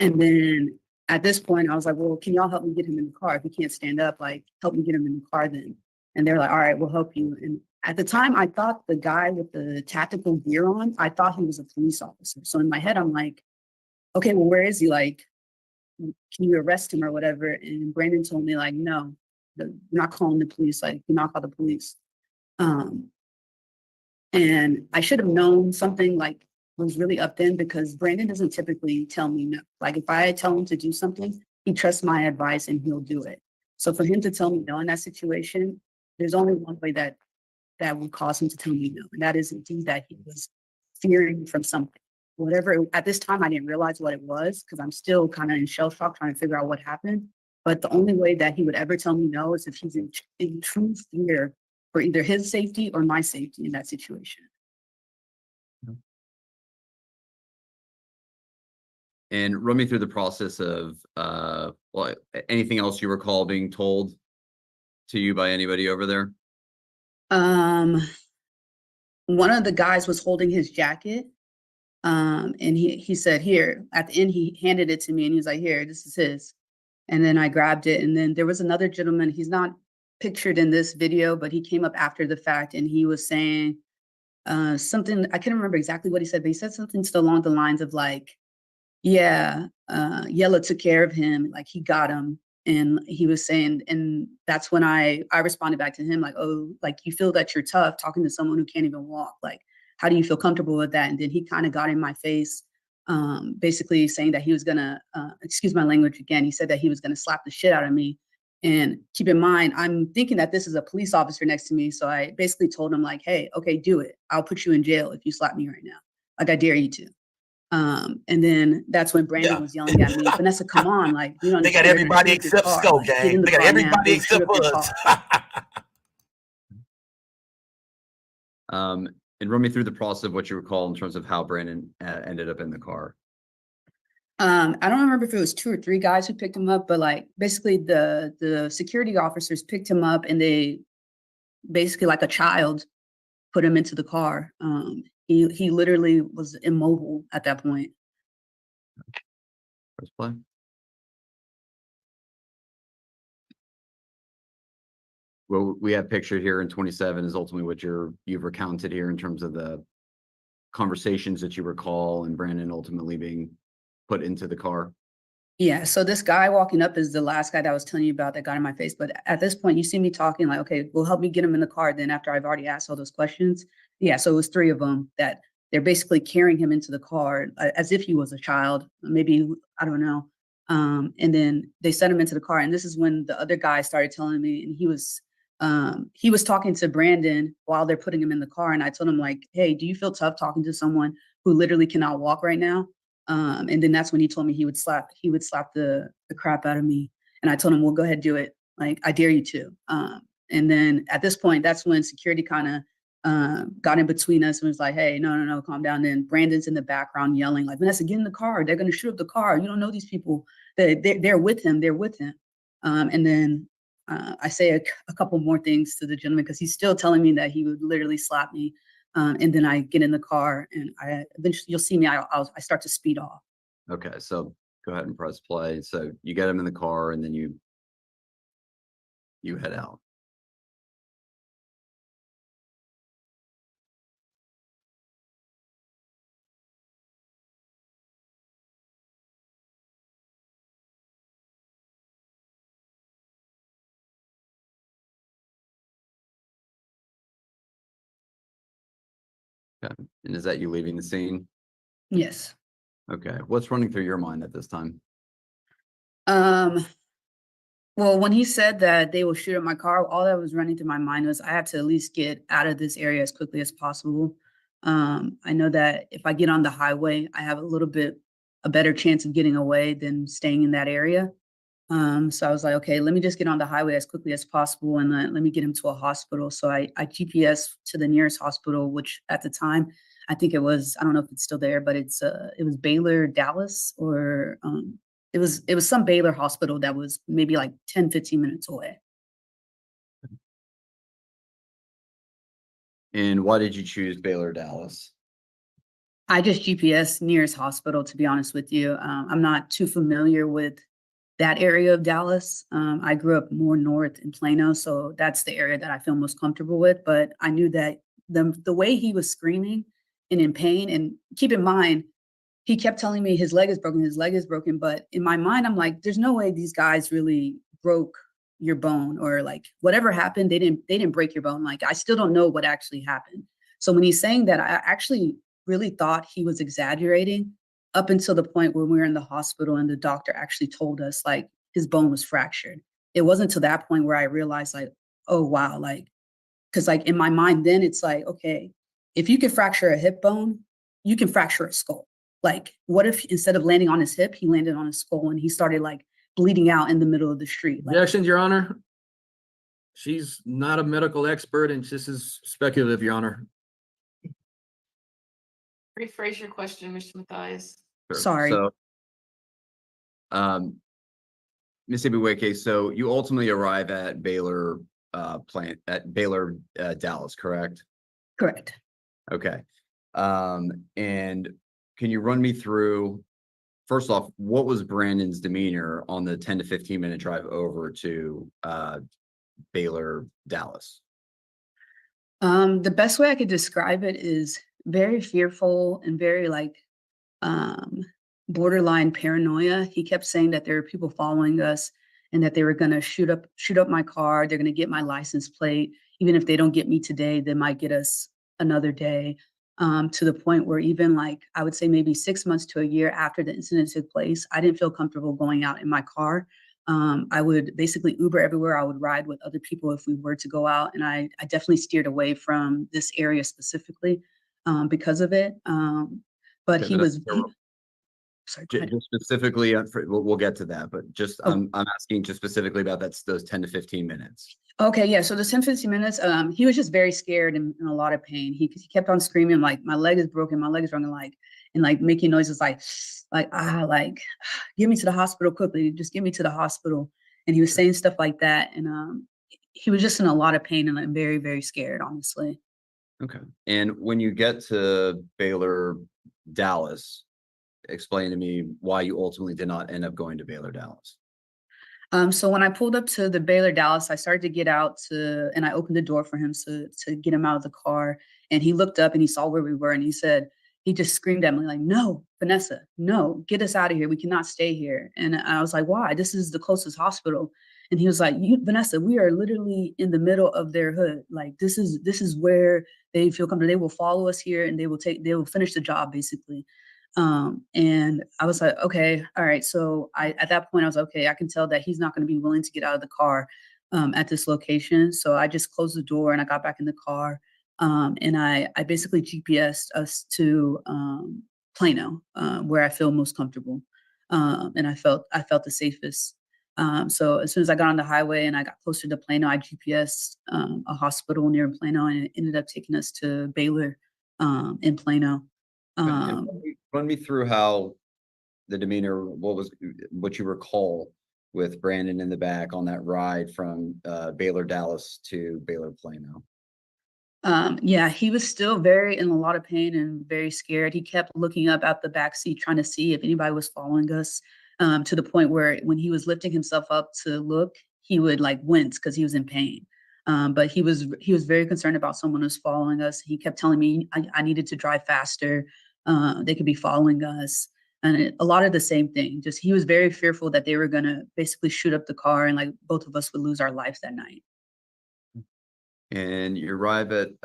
And then at this point, I was like, well, can y'all help me get him in the car? If he can't stand up, like, help me get him in the car then. And they're like, all right, we'll help you. And at the time, I thought the guy with the tactical gear on, I thought he was a police officer. So in my head, I'm like, okay, well, where is he? Like, can you arrest him or whatever? And Brandon told me, like, no, we're not calling the police. Like, do not call the police. And I should have known something like was really up then, because Brandon doesn't typically tell me no. Like, if I tell him to do something, he trusts my advice and he'll do it. So for him to tell me no in that situation, there's only one way that would cause him to tell me no. And that is indeed that he was fearing from something. Whatever, at this time, I didn't realize what it was, because I'm still kind of in shell shock trying to figure out what happened. But the only way that he would ever tell me no is if he's in true fear for either his safety or my safety in that situation. And run me through the process of well, anything else you recall being told to you by anybody over there? One of the guys was holding his jacket. And he said, here, at the end, he handed it to me and he was like, here, this is his. And then I grabbed it. And then there was another gentleman, he's not pictured in this video, but he came up after the fact and he was saying something, I can't remember exactly what he said, but he said something along the lines of like, yeah, Yella took care of him, like he got him. And he was saying, and that's when I responded back to him, like, oh, like you feel that you're tough talking to someone who can't even walk. Like, how do you feel comfortable with that? And then he kind of got in my face, basically saying that he was gonna, excuse my language again, he said that he was gonna slap the shit out of me. And keep in mind, I'm thinking that this is a police officer next to me. So I basically told him like, hey, okay, do it. I'll put you in jail if you slap me right now. Like, I dare you to. And then that's when Brandon was yelling at me, Vanessa, come on, like, you don't They got everybody except Scope, gang. They got everybody except us. And run me through the process of what you recall in terms of how Brandon ended up in the car. I don't remember if it was 2 or 3 guys who picked him up, but like basically the security officers picked him up and they basically, like a child, put him into the car. He literally was immobile at that point. Press play. Well, we have pictured here in 27 is ultimately what you've recounted here in terms of the conversations that you recall and Brandon ultimately being put into the car. Yeah, so this guy walking up is the last guy that I was telling you about that got in my face. But at this point, you see me talking like, okay, well, help me get him in the car. Then after I've already asked all those questions. Yeah, so it was 3 of them that they're basically carrying him into the car as if he was a child, maybe, I don't know. And then they set him into the car. And this is when the other guy started telling me, and he was talking to Brandon while they're putting him in the car. And I told him like, hey, do you feel tough talking to someone who literally cannot walk right now? And then that's when he told me he would slap the crap out of me. And I told him, well, go ahead, do it. Like, I dare you to. And then at this point, that's when security kind of got in between us and was like, hey, no, calm down. Then Brandon's in the background yelling like, Vanessa, get in the car. They're going to shoot up the car. You don't know these people. They're with him. They're with him. And then I say a couple more things to the gentleman because he's still telling me that he would literally slap me. And then I get in the car and eventually you'll see me, I start to speed off. Okay, so go ahead and press play. So you get him in the car and then you head out. Okay, and is that you leaving the scene? Yes. Okay, what's running through your mind at this time? Well, when he said that they will shoot at my car, all that was running through my mind was I have to at least get out of this area as quickly as possible. I know that if I get on the highway, I have a better chance of getting away than staying in that area. So I was like, okay, let me just get on the highway as quickly as possible and let me get him to a hospital. So I GPS to the nearest hospital, which at the time, I think it was, I don't know if it's still there, but it was Baylor, Dallas, or it was some Baylor hospital that was maybe like 10, 15 minutes away. And why did you choose Baylor Dallas? I just GPS nearest hospital, to be honest with you. I'm not too familiar with that area of Dallas. I grew up more north in Plano, so that's the area that I feel most comfortable with. But I knew that the way he was screaming and in pain, and keep in mind, he kept telling me his leg is broken, his leg is broken. But in my mind, I'm like, there's no way these guys really broke your bone, or like whatever happened, they didn't break your bone. Like, I still don't know what actually happened. So when he's saying that, I actually really thought he was exaggerating up until the point where we were in the hospital and the doctor actually told us like his bone was fractured. It wasn't to that point where I realized like, oh wow, like, because like in my mind then it's like, okay, if you can fracture a hip bone, you can fracture a skull. Like, what if instead of landing on his hip, he landed on his skull and he started like bleeding out in the middle of the street? Like, Objections, Your Honor. She's not a medical expert and this is speculative, Your Honor. Rephrase your question, Mr. Mathias. Sure. Sorry. So, Ms. Ibiweke, so you ultimately arrive at Baylor Dallas, correct? correct. Okay. And can you run me through, first off, what was Brandon's demeanor on the 10 to 15 minute drive over to Baylor Dallas? The best way I could describe it is very fearful and very like borderline paranoia. He kept saying that there were people following us and that they were going to shoot up my car. They're going to get my license plate. Even if they don't get me today, they might get us another day. To the point where even like, I would say maybe 6 months to a year after the incident took place, I didn't feel comfortable going out in my car. I would basically Uber everywhere. I would ride with other people if we were to go out. And I definitely steered away from this area specifically because of it. But Okay, he but was, sorry, go ahead. Just specifically, we'll get to that, but just Oh. I'm asking just specifically about those 10 to 15 minutes. Okay, yeah. So the 10, 15 minutes, he was just very scared and in a lot of pain. He kept on screaming like, my leg is broken, my leg is broken, like, and like making noises like get me to the hospital quickly, just get me to the hospital. And he was saying stuff like that. And he was just in a lot of pain and like very, very scared, honestly. Okay. And when you get to Baylor Dallas, explain to me why you ultimately did not end up going to Baylor Dallas. So when I pulled up to the Baylor Dallas, I started to get out and I opened the door for him to get him out of the car. And he looked up and he saw where we were and he just screamed at me like, no, Vanessa, no, get us out of here. We cannot stay here. And I was like, why? This is the closest hospital. And he was like, Vanessa, we are literally in the middle of their hood. Like, this is where they feel comfortable. They will follow us here and they will finish the job basically. And I was like, okay, all right. So at that point I was okay, I can tell that he's not going to be willing to get out of the car at this location. So I just closed the door and I got back in the car. And I basically GPSed us to Plano, where I feel most comfortable. And I felt the safest. So as soon as I got on the highway and I got closer to Plano, I GPSed a hospital near Plano and it ended up taking us to Baylor in Plano. Run me through how the demeanor, what you recall with Brandon in the back on that ride from Baylor Dallas to Baylor Plano. Yeah, he was still very in a lot of pain and very scared. He kept looking up at the back seat, trying to see if anybody was following us, to the point where when he was lifting himself up to look, he would like wince because he was in pain. But he was very concerned about someone who's following us. He kept telling me I needed to drive faster. They could be following us. And a lot of the same thing, just he was very fearful that they were going to basically shoot up the car and like both of us would lose our lives that night. And you arrive at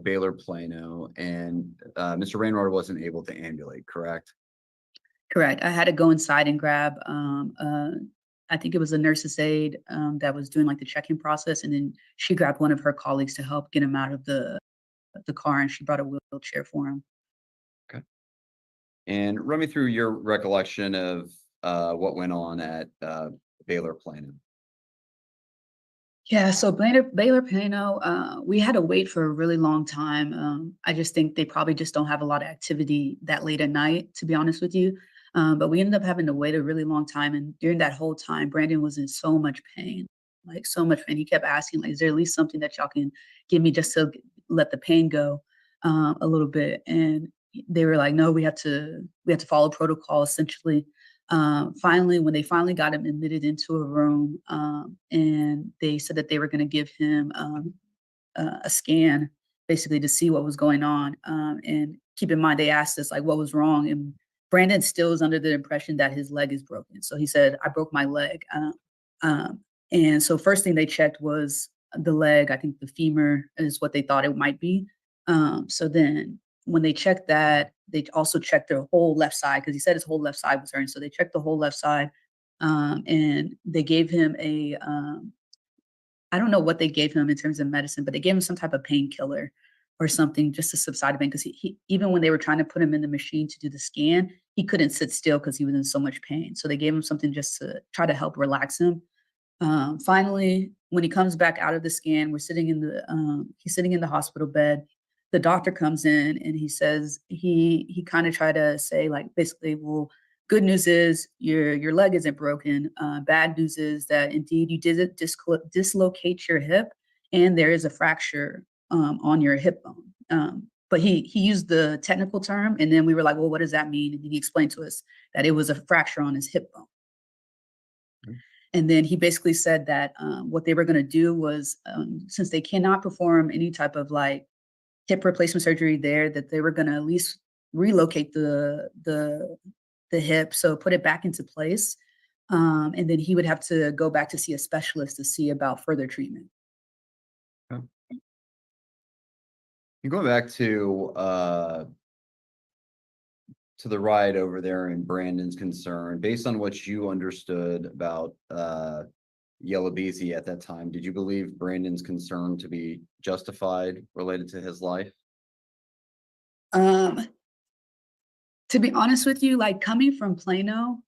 Baylor Plano and Mr. Rainwater wasn't able to ambulate, correct? Correct. I had to go inside and grab, I think it was a nurse's aide that was doing like the check-in process. And then she grabbed one of her colleagues to help get him out of the car and she brought a wheelchair for him. Okay. And run me through your recollection of what went on at Baylor Plano. Yeah, so Baylor Plano, we had to wait for a really long time. I just think they probably just don't have a lot of activity that late at night, to be honest with you. But we ended up having to wait a really long time. And during that whole time, Brandon was in so much pain, like so much pain. He kept asking, like, is there at least something that y'all can give me just to let the pain go a little bit. And they were like, no, we have to follow protocol essentially. Finally, when they finally got him admitted into a room, and they said that they were going to give him a scan basically to see what was going on. And keep in mind, they asked us like what was wrong, and Brandon still is under the impression that his leg is broken. So he said, I broke my leg. And so first thing they checked was the leg. I think the femur is what they thought it might be. So then when they checked that, they also checked their whole left side, because he said his whole left side was hurting. So they checked the whole left side, and they gave him a, I don't know what they gave him in terms of medicine, but they gave him some type of painkiller or something just to subside the pain. Because he even when they were trying to put him in the machine to do the scan, he couldn't sit still because he was in so much pain. So they gave him something just to try to help relax him. Finally, when he comes back out of the scan, he's sitting in the hospital bed. The doctor comes in and he says, he kind of tried to say like, basically, well, good news is your leg isn't broken. Bad news is that indeed you did dislocate your hip, and there is a fracture on your hip bone. But he used the technical term, and then we were like, well, what does that mean? And he explained to us that it was a fracture on his hip bone. And then he basically said that what they were going to do was, since they cannot perform any type of like hip replacement surgery there, that they were going to at least relocate the hip, so put it back into place. And then he would have to go back to see a specialist to see about further treatment. Okay. And going back to the ride over there and Brandon's concern, based on what you understood about Yella Beezy at that time, did you believe Brandon's concern to be justified related to his life? To be honest with you, like coming from Plano,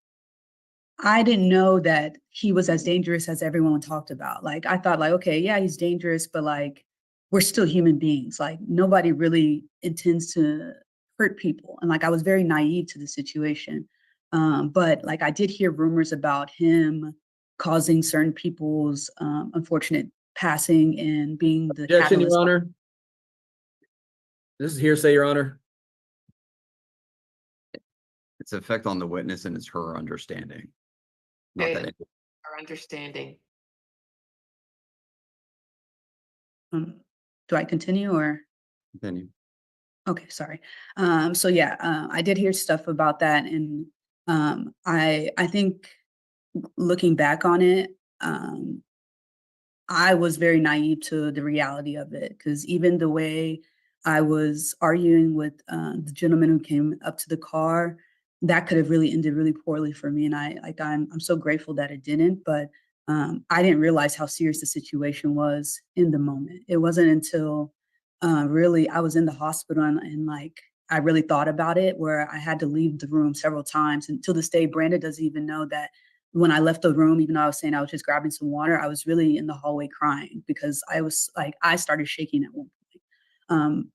I didn't know that he was as dangerous as everyone talked about. Like I thought like, okay, yeah, he's dangerous, but like we're still human beings. Like nobody really intends to hurt people. And like I was very naive to the situation. But like I did hear rumors about him causing certain people's unfortunate passing and being the Objection, catalyst. Your Honor. This is hearsay, Your Honor. Its effect on the witness and it's her understanding. Not Okay. that Our understanding. Do I continue or? opinion. Okay, sorry. So yeah, I did hear stuff about that, and I think looking back on it, I was very naive to the reality of it, because even the way I was arguing with the gentleman who came up to the car, that could have really ended really poorly for me, and I'm so grateful that it didn't. But I didn't realize how serious the situation was in the moment. It wasn't until really I was in the hospital and like I really thought about it, where I had to leave the room several times. And to this day, Brandon doesn't even know that when I left the room, even though I was saying I was just grabbing some water, I was really in the hallway crying, because I was like, I started shaking at one point.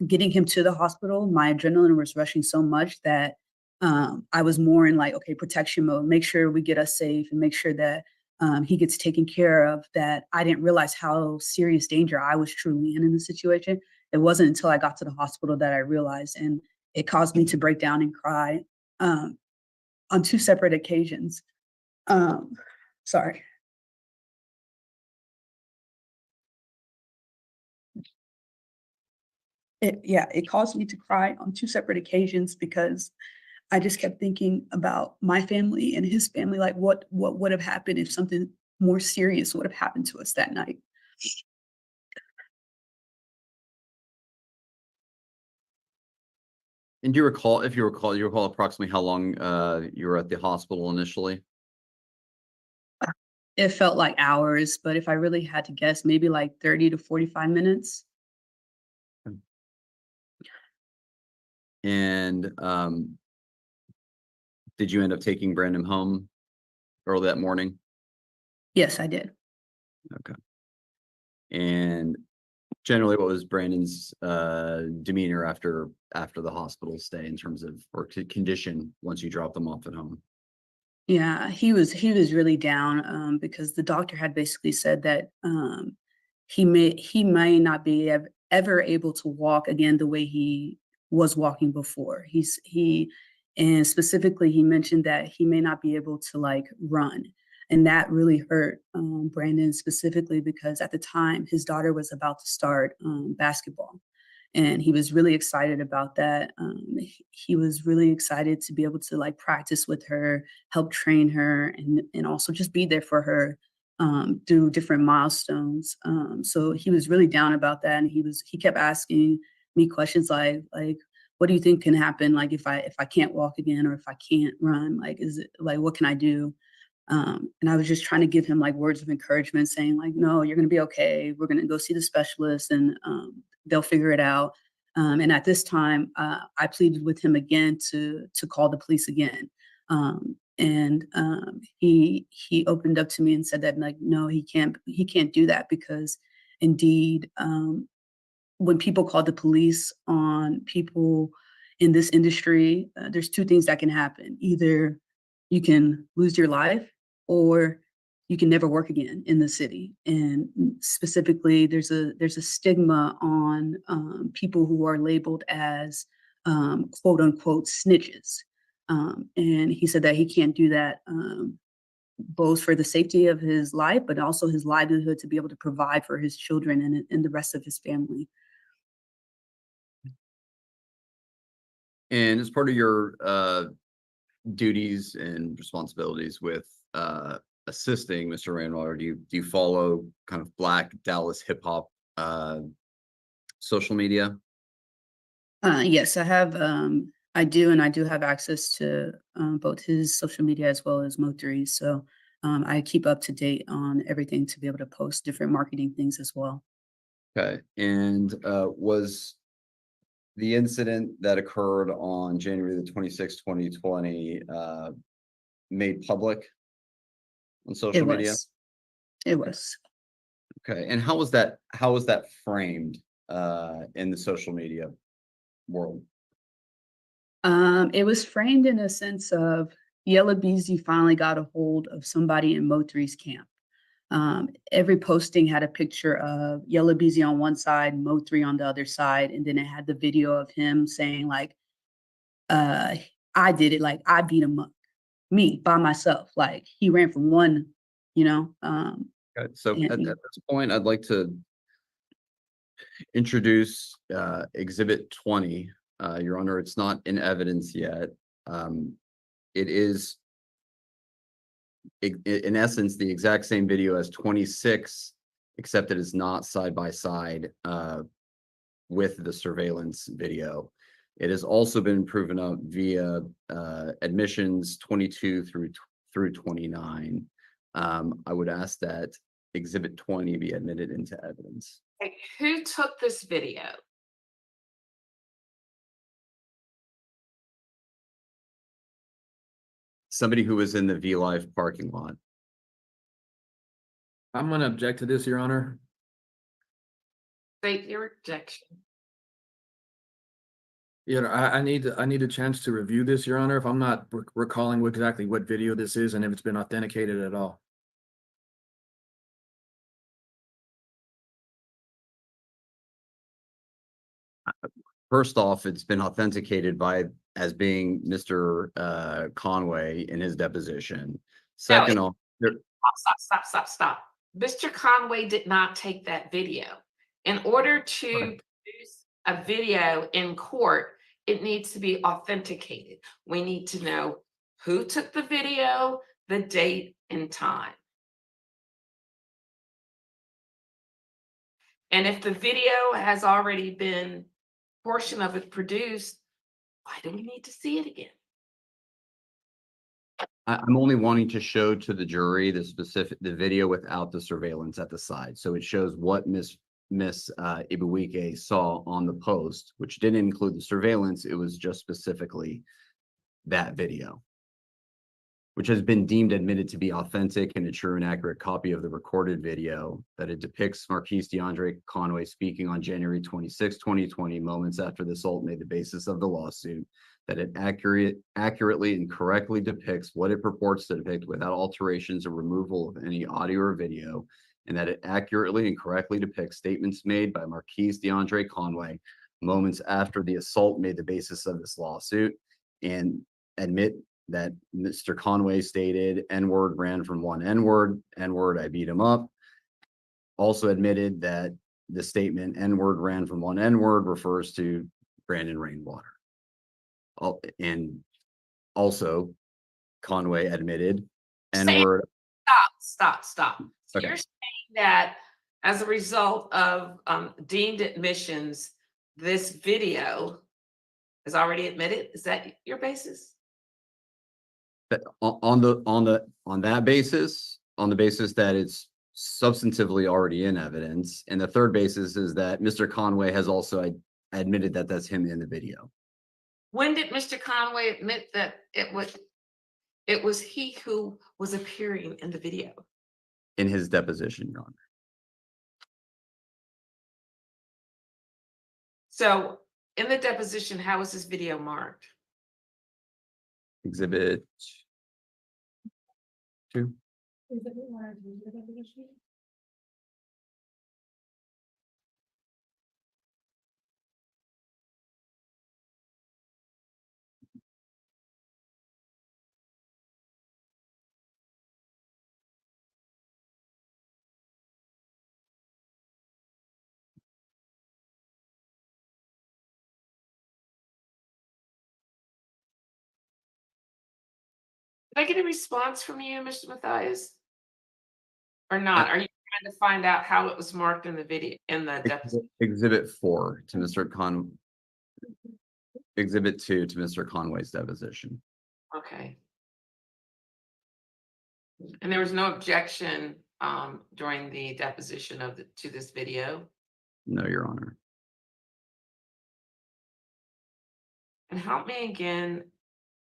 Getting him to the hospital, my adrenaline was rushing so much that I was more in like, okay, protection mode, make sure we get us safe and make sure that he gets taken care of. That I didn't realize how serious danger I was truly in the situation. It wasn't until I got to the hospital that I realized, and it caused me to break down and cry on 2 separate occasions. Sorry. It caused me to cry on 2 separate occasions, because I just kept thinking about my family and his family, like what would have happened if something more serious would have happened to us that night. And do you recall, if you recall approximately how long you were at the hospital initially? It felt like hours, but if I really had to guess, maybe like 30 to 45 minutes. And did you end up taking Brandon home early that morning? Yes, I did. Okay. And generally, what was Brandon's demeanor after the hospital stay in terms of or condition once you dropped them off at home? Yeah, he was really down, because the doctor had basically said that he may not be ever able to walk again the way he was walking before. And specifically, he mentioned that he may not be able to like run. And that really hurt Brandon specifically because at the time his daughter was about to start basketball. And he was really excited about that. He was really excited to be able to like practice with her, help train her, and also just be there for her through different milestones. So he was really down about that, and he kept asking me questions like, what do you think can happen? Like if I can't walk again, or if I can't run, like is it like what can I do? And I was just trying to give him like words of encouragement, saying like, no, you're going to be okay. We're going to go see the specialist, and they'll figure it out. And at this time, I pleaded with him again to call the police again. And he opened up to me and said that like, no, he can't do that because indeed, when people call the police on people in this industry, there's two things that can happen. Either you can lose your life, or you can never work again in the city. And specifically, there's a stigma on people who are labeled as quote unquote snitches. And he said that he can't do that both for the safety of his life, but also his livelihood to be able to provide for his children and the rest of his family. And as part of your duties and responsibilities with assisting Mr. Rainwater, do you follow kind of Black Dallas hip hop social media? Yes, I have. I do, and I do have access to both his social media as well as Mo3. So I keep up to date on everything to be able to post different marketing things as well. Okay. And was the incident that occurred on January the 26th, 2020 made public on social media? It was. Okay. And how was that framed in the social media world? It was framed in a sense of Yella Beezy finally got a hold of somebody in Mo3's camp. Every posting had a picture of Yella Beezy on one side, Mo3 on the other side, and then it had the video of him saying like, I did it, like I beat him up, me by myself. Like he ran from one, you know. Okay. So at this point, I'd like to introduce Exhibit 20. Your Honor, it's not in evidence yet. It is, in essence, the exact same video as 26, except it is not side by side with the surveillance video. It has also been proven up via admissions 22 through 29. I would ask that Exhibit 20 be admitted into evidence. Okay, who took this video? Somebody who was in the V Live parking lot. I'm gonna object to this, Your Honor. State your objection. You know, I need a chance to review this, Your Honor, if I'm not recalling exactly what video this is and if it's been authenticated at all. First off, it's been authenticated as being Mr. Conway in his deposition. Second off, Stop. Mr. Conway did not take that video. In order to produce a video in court, it needs to be authenticated. We need to know who took the video, the date and time. And if the video has already been, portion of it produced, why do we need to see it again? I'm only wanting to show to the jury the video without the surveillance at the side. So it shows what Miss Ibuike saw on the post, which didn't include the surveillance. It was just specifically that video, which has been deemed admitted to be authentic and a true and accurate copy of the recorded video, that it depicts Marquise DeAndre Conway speaking on January 26, 2020, moments after the assault made the basis of the lawsuit, that it accurately and correctly depicts what it purports to depict without alterations or removal of any audio or video, and that it accurately and correctly depicts statements made by Marquise DeAndre Conway moments after the assault made the basis of this lawsuit, and admit that Mr. Conway stated N-word ran from one N-word, I beat him up. Also admitted that the statement N-word ran from one N-word refers to Brandon Rainwater. And also Conway admitted N-word. Stop. So Okay. you're saying that as a result of deemed admissions, this video is already admitted? Is that your basis? That on that basis, on the basis that it's substantively already in evidence, and the third basis is that Mr. Conway has also admitted that that's him in the video. When did Mr. Conway admit that it was he who was appearing in the video? In his deposition, Your Honor. So in the deposition, how was this video marked? Exhibit 2. Did I get a response from you, Mr. Mathias? Or not? Are you trying to find out how it was marked in the video, in the deposition? Exhibit 4 to Mr. Exhibit 2 to Mr. Conway's deposition. Okay. And there was no objection during the deposition to this video? No, Your Honor. And help me again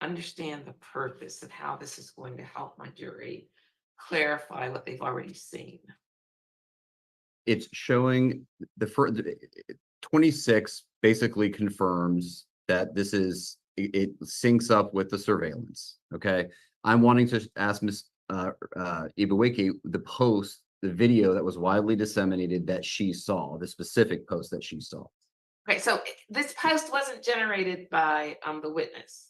understand the purpose of how this is going to help my jury clarify what they've already seen. It's showing the 26 basically confirms that this is, it syncs up with the surveillance. Okay. I'm wanting to ask Ms. Ibaweke the video that was widely disseminated that she saw, the specific post that she saw. Okay, so this post wasn't generated by the witness.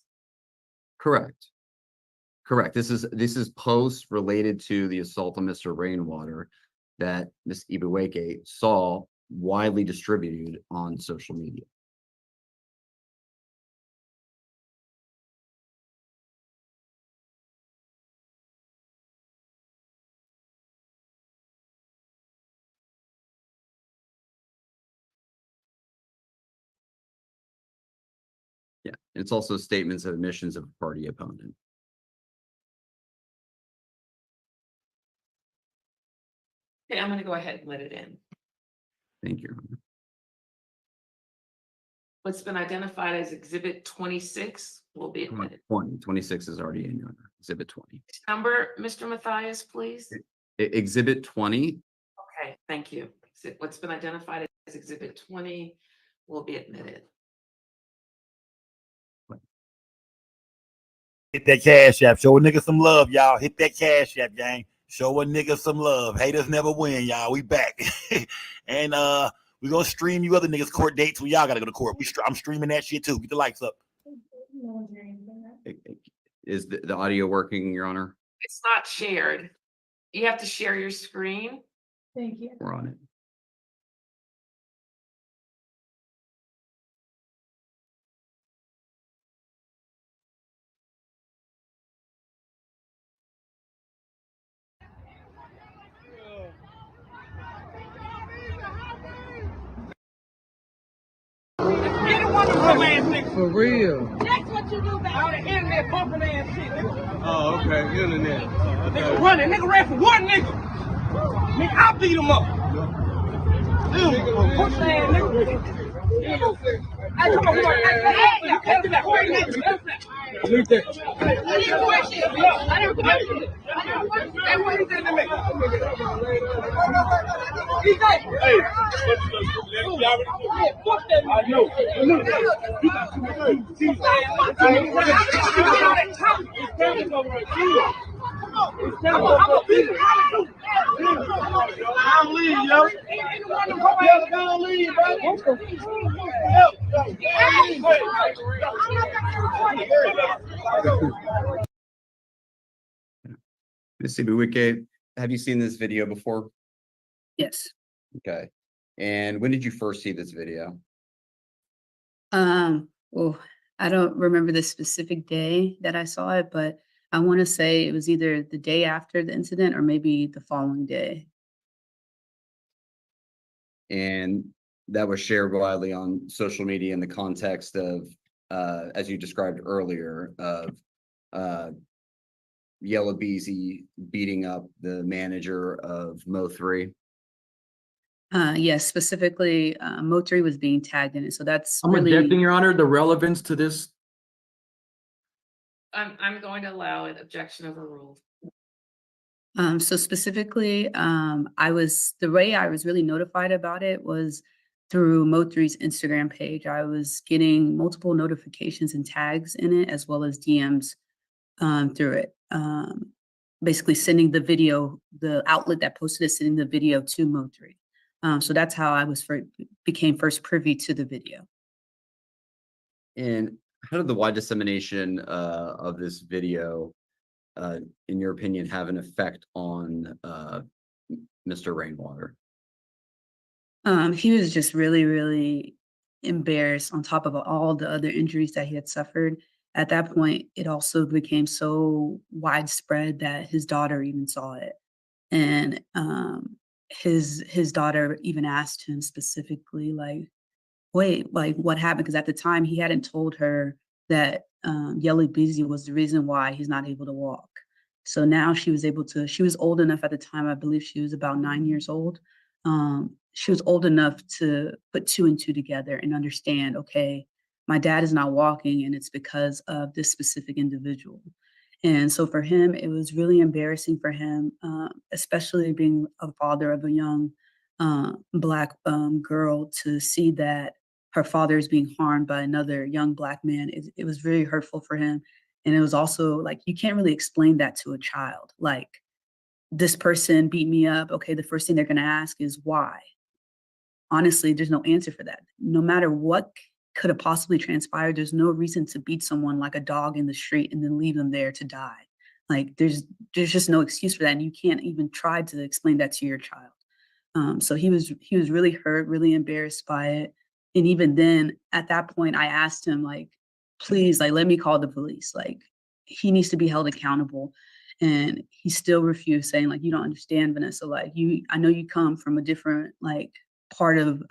Correct. This is posts related to the assault on Mr. Rainwater that Ms. Ibaweke saw widely distributed on social media. Yeah, it's also statements of admissions of a party opponent. Okay, I'm going to go ahead and let it in. Thank you. What's been identified as Exhibit 26 will be admitted. 26 is already in, Your Honor. Exhibit 20. Number, Mr. Mathias, please. Exhibit 20. Okay, thank you. What's been identified as Exhibit 20 will be admitted. Hit that cash app. Show a nigga some love, y'all. Hit that cash app, gang. Show a nigga some love. Haters never win, y'all. We back. And we gonna stream you other niggas court dates when y'all gotta go to court. I'm streaming that shit too. Get the likes up. Is the audio working, Your Honor? It's not shared. You have to share your screen. Thank you. We're on it. For real. That's what you do back All the internet bumping ass shit, nigga. Oh, okay, internet. Nigga running, nigga ran for one nigga. Nigga, I beat him up. Push the ass, nigga. Hey, come on. Hey, you can't do that. Leave that. I didn't question it. I didn't question it. Hey, what he did to me? Hey, Fuck that. I know. Look. gonna beat it. Don't leave, yo. Don't leave, bro. Ms. Sibuike, have you seen this video before? Yes. Okay. And when did you first see this video? Well, I don't remember the specific day that I saw it, but I want to say it was either the day after the incident or maybe the following day. And that was shared widely on social media in the context of, as you described earlier, of Yella Beezy beating up the manager of Mo3. Yes, specifically, Mo3 was being tagged in it. So that's I'm really objecting, Your Honor, the relevance to this. I'm going to allow it. Objection overruled. So specifically, the way I was really notified about it was through Mo3's Instagram page. I was getting multiple notifications and tags in it, as well as DMs through it. Basically sending the video, the outlet that posted it, sending the video to Mo3. So that's how I became first privy to the video. And how did the wide dissemination of this video, in your opinion, have an effect on Mr. Rainwater? He was just really, really embarrassed on top of all the other injuries that he had suffered. At that point, it also became so widespread that his daughter even saw it. And his daughter even asked him specifically, like, wait, like what happened? Because at the time he hadn't told her that Yella Beezy was the reason why he's not able to walk. So now she was old enough at the time, I believe she was about 9 years old. She was old enough to put 2 and 2 together and understand, okay, my dad is not walking and it's because of this specific individual. And so for him, it was really embarrassing for him, especially being a father of a young Black girl, to see that her father is being harmed by another young Black man. It was very hurtful for him. And it was also like, you can't really explain that to a child. Like, this person beat me up. Okay, the first thing they're going to ask is why? Honestly, there's no answer for that. No matter what could have possibly transpired, there's no reason to beat someone like a dog in the street and then leave them there to die. Like, there's just no excuse for that. And you can't even try to explain that to your child. So he was really hurt, really embarrassed by it. And even then, at that point, I asked him, like, please, like, let me call the police. Like, he needs to be held accountable. And he still refused, saying, like, you don't understand, Vanessa. Like, I know you come from a different, like, part of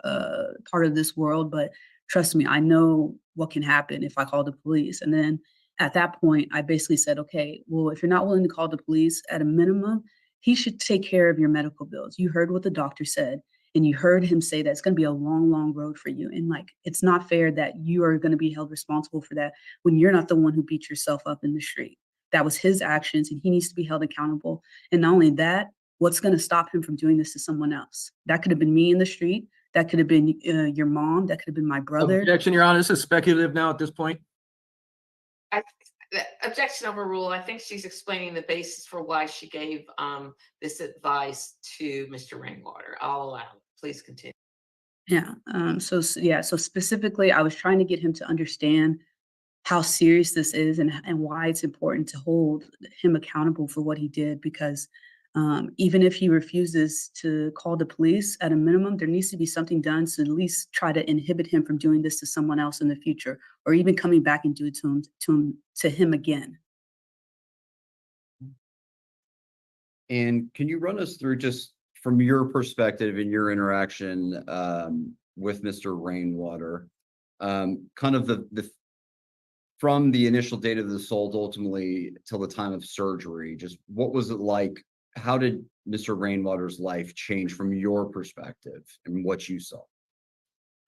this world, but trust me, I know what can happen if I call the police. And then at that point, I basically said, okay, well, if you're not willing to call the police, at a minimum, he should take care of your medical bills. You heard what the doctor said, and you heard him say that it's going to be a long, long road for you. And like, it's not fair that you are going to be held responsible for that when you're not the one who beat yourself up in the street. That was his actions, and he needs to be held accountable. And not only that, what's going to stop him from doing this to someone else? That could have been me in the street. That could have been your mom. That could have been my brother. Objection, Your Honor. This is speculative now at this point. Objection overruled. I think she's explaining the basis for why she gave this advice to Mr. Rainwater. I'll allow it. Please continue. Yeah. So specifically, I was trying to get him to understand how serious this is and why it's important to hold him accountable for what he did, because even if he refuses to call the police, at a minimum, there needs to be something done to at least try to inhibit him from doing this to someone else in the future, or even coming back and do it to him again. And can you run us through, just from your perspective and your interaction with Mr. Rainwater, kind of from the initial date of the assault ultimately till the time of surgery, just what was it like? How did Mr. Rainwater's life change from your perspective and what you saw?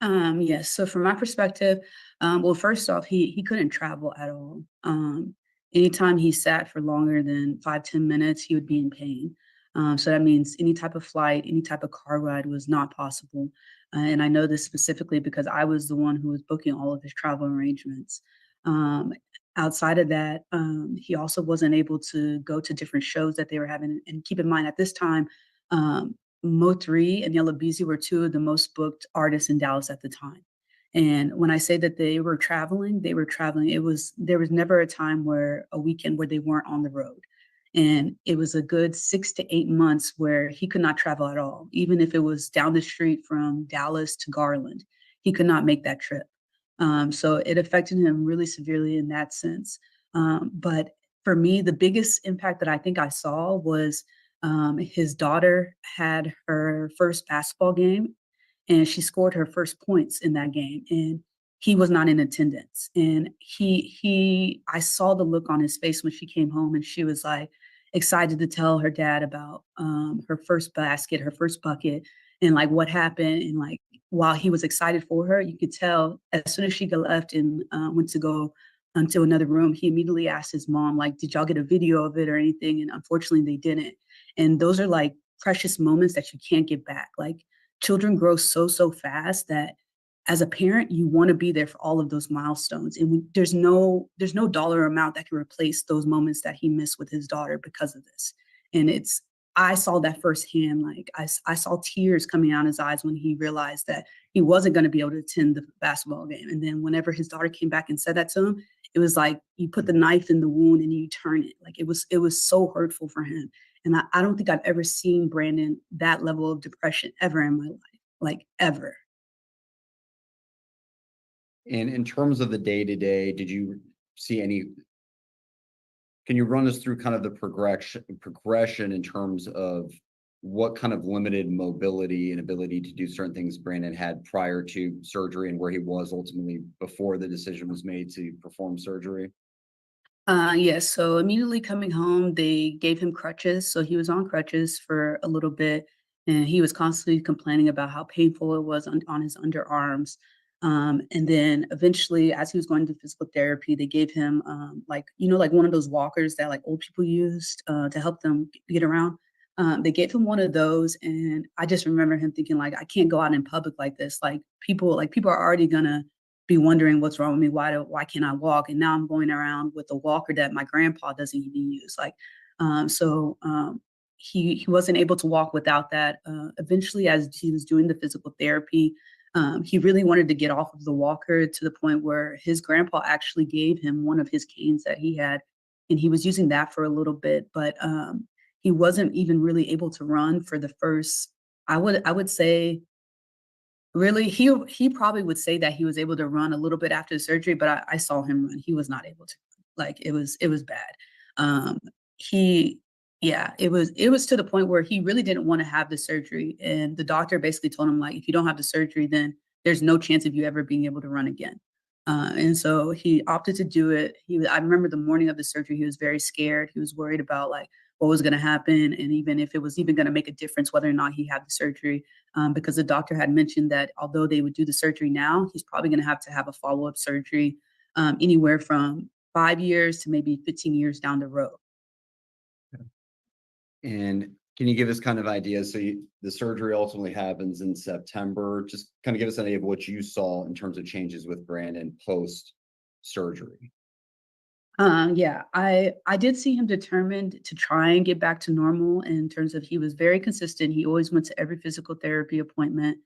Yes. So from my perspective, well, first off, he couldn't travel at all. Anytime he sat for longer than 5-10 minutes, he would be in pain. So that means any type of flight, any type of car ride was not possible. And I know this specifically because I was the one who was booking all of his travel arrangements. outside of that, he also wasn't able to go to different shows that they were having. And keep in mind, at this time, Mo3 and Yella Beezy were two of the most booked artists in Dallas at the time. And when I say that they were traveling, they were traveling. There was never a time where a weekend where they weren't on the road. And it was a good 6 to 8 months where he could not travel at all. Even if it was down the street from Dallas to Garland, he could not make that trip. So it affected him really severely in that sense. But for me, the biggest impact that I think I saw was his daughter had her first basketball game and she scored her first points in that game. And he was not in attendance. And I saw the look on his face when she came home and she was like excited to tell her dad about her first basket, her first bucket, and like what happened. And like while he was excited for her, you could tell as soon as she left and went to go into another room, he immediately asked his mom, like, did y'all get a video of it or anything? And unfortunately, they didn't. And those are like precious moments that you can't get back. Like children grow so fast that as a parent, you want to be there for all of those milestones. And there's no dollar amount that can replace those moments that he missed with his daughter because of this. And I saw that firsthand. Like I saw tears coming out his eyes when he realized that he wasn't going to be able to attend the basketball game. And then whenever his daughter came back and said that to him, it was like you put the knife in the wound and you turn it. Like it was so hurtful for him. And I don't think I've ever seen Brandon that level of depression ever in my life, like ever. And in terms of the day-to-day, did you see can you run us through kind of the progression in terms of what kind of limited mobility and ability to do certain things Brandon had prior to surgery and where he was ultimately before the decision was made to perform surgery? Yes. So immediately coming home, they gave him crutches. So he was on crutches for a little bit, and he was constantly complaining about how painful it was on his underarms. And then eventually, as he was going to physical therapy, they gave him like like one of those walkers that like old people used to help them get around. They gave him one of those, and I just remember him thinking like, I can't go out in public like this. Like people are already gonna be wondering what's wrong with me. Why can't I walk? And now I'm going around with a walker that my grandpa doesn't even use. Like, so he wasn't able to walk without that. Eventually, as he was doing the physical therapy, he really wanted to get off of the walker to the point where his grandpa actually gave him one of his canes that he had, and he was using that for a little bit. But he wasn't even really able to run for the first. I would say really, he probably would say that he was able to run a little bit after the surgery, but I saw him run. He was not able to. Like it was bad. Um, he yeah, it was to the point where he really didn't want to have the surgery, and the doctor basically told him like, if you don't have the surgery, then there's no chance of you ever being able to run again. And so he opted to do it. I remember the morning of the surgery, he was very scared. He was worried about like what was going to happen, and even if it was even going to make a difference whether or not he had the surgery, because the doctor had mentioned that although they would do the surgery now, he's probably going to have a follow-up surgery anywhere from 5 years to maybe 15 years down the road. And can you give us kind of ideas? So the surgery ultimately happens in September. Just kind of give us an idea of what you saw in terms of changes with Brandon post surgery. Yeah, I did see him determined to try and get back to normal in terms of he was very consistent. He always went to every physical therapy appointment.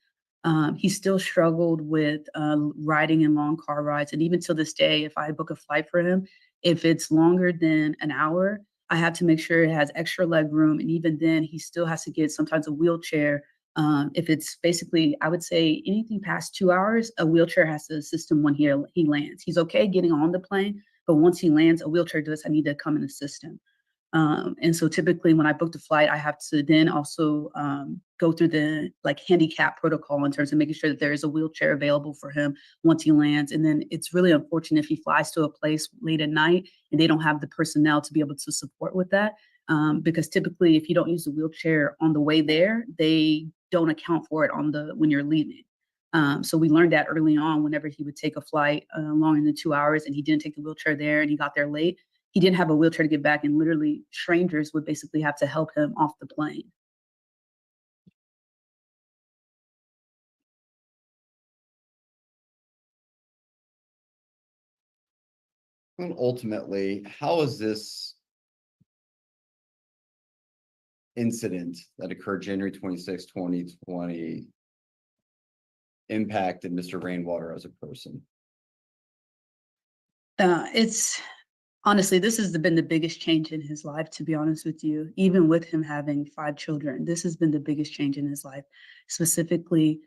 He still struggled with riding in long car rides. And even till this day, if I book a flight for him, if it's longer than an hour, I have to make sure it has extra leg room. And even then, he still has to get sometimes a wheelchair. If it's basically, I would say anything past 2 hours, a wheelchair has to assist him when he lands. He's okay getting on the plane, but once he lands, a wheelchair does I need to come and assist him. And so typically when I book the flight, I have to then also go through the like handicap protocol in terms of making sure that there is a wheelchair available for him once he lands. And then it's really unfortunate if he flies to a place late at night and they don't have the personnel to be able to support with that. Because typically if you don't use the wheelchair on the way there, they don't account for it when you're leaving. So we learned that early on whenever he would take a flight longer than 2 hours and he didn't take the wheelchair there and he got there late, he didn't have a wheelchair to get back, and literally strangers would basically have to help him off the plane. And ultimately, how is this incident that occurred January 26, 2020 impacted Mr. Rainwater as a person? It's honestly, this has been the biggest change in his life, to be honest with you. Even with him having 5 children, this has been the biggest change in his life. Specifically,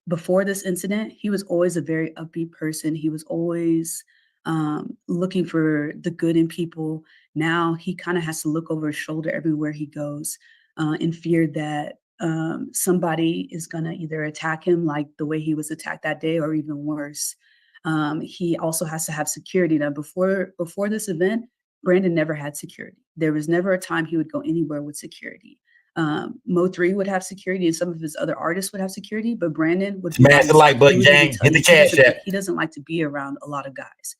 before this incident, he was always a very upbeat person. He was always looking for the good in people. Now he kind of has to look over his shoulder everywhere he goes, in fear that somebody is going to either attack him like the way he was attacked that day, or even worse. He also has to have security. Now, before this event, Brandon never had security. There was never a time he would go anywhere with security. Mo3 would have security, and some of his other artists would have security, but Brandon would be by Smash the like himself. button, He would even gang. tell Hit the you cash app. he doesn't like to be around a lot of guys.